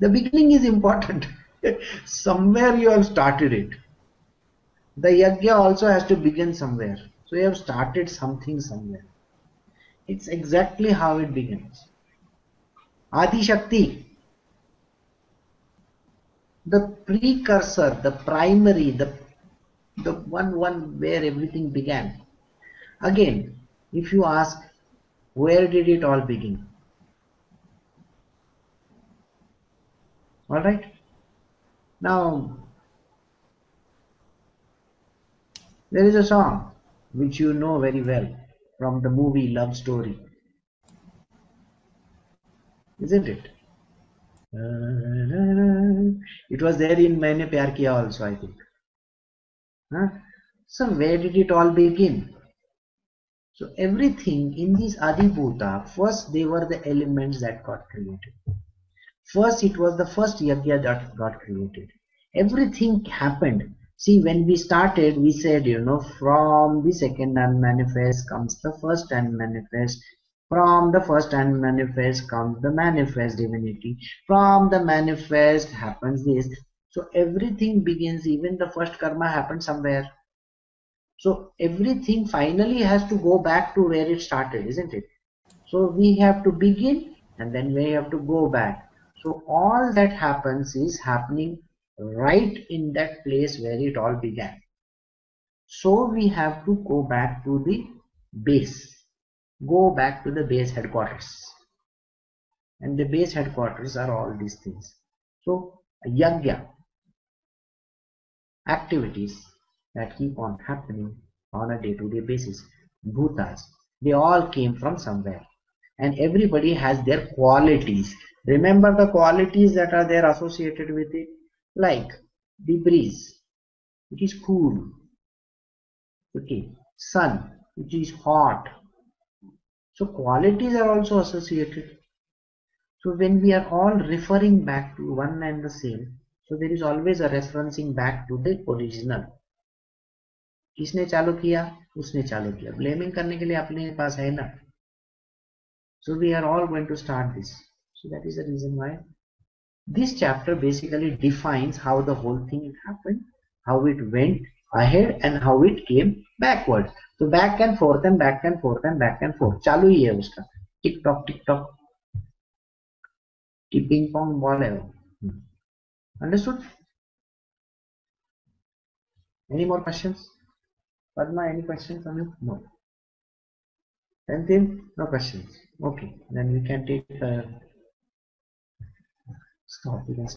The beginning is important. Somewhere you have started it. The yajna also has to begin somewhere. So you have started something somewhere. It's exactly how it begins. Adi Shakti, the precursor, the primary, the one where everything began. Again, if you ask, where did it all begin? Alright? Now, there is a song which you know very well from the movie Love Story. Isn't it? It was there in Maine Pyar Kiya also, I think. Huh? So where did it all begin? So everything in these Adibhuta, first they were the elements that got created. First it was the first yajna that got created. Everything happened. See, when we started, we said, from the second unmanifest comes the first unmanifest. From the first unmanifest comes the manifest divinity. From the manifest happens this. So everything begins, even the first karma happened somewhere. So everything finally has to go back to where it started, isn't it? So we have to begin and then we have to go back. So all that happens is happening right in that place where it all began. So we have to go back to the base. Go back to the base headquarters. And the base headquarters are all these things. So yajna, activities that keep on happening on a day-to-day basis. Bhutas, they all came from somewhere. And everybody has their qualities. Remember the qualities that are there associated with it, like the breeze, it is cool. Okay, sun, it is hot. So qualities are also associated. So when we are all referring back to one and the same, so there is always a referencing back to the original. किसने चालू किया? उसने चालू किया. Blaming करने के लिए अपने पास है ना. So we are all going to start this. So that is the reason why this chapter basically defines how the whole thing happened, how it went ahead and how it came backwards. So back and forth and back and forth and back and forth. चालू ही है उसका. Tick tock की ping pong ball है वो. Understood? Any more questions? Padma, any questions from you? No. Anything? No questions. Okay, then we can take stop. We can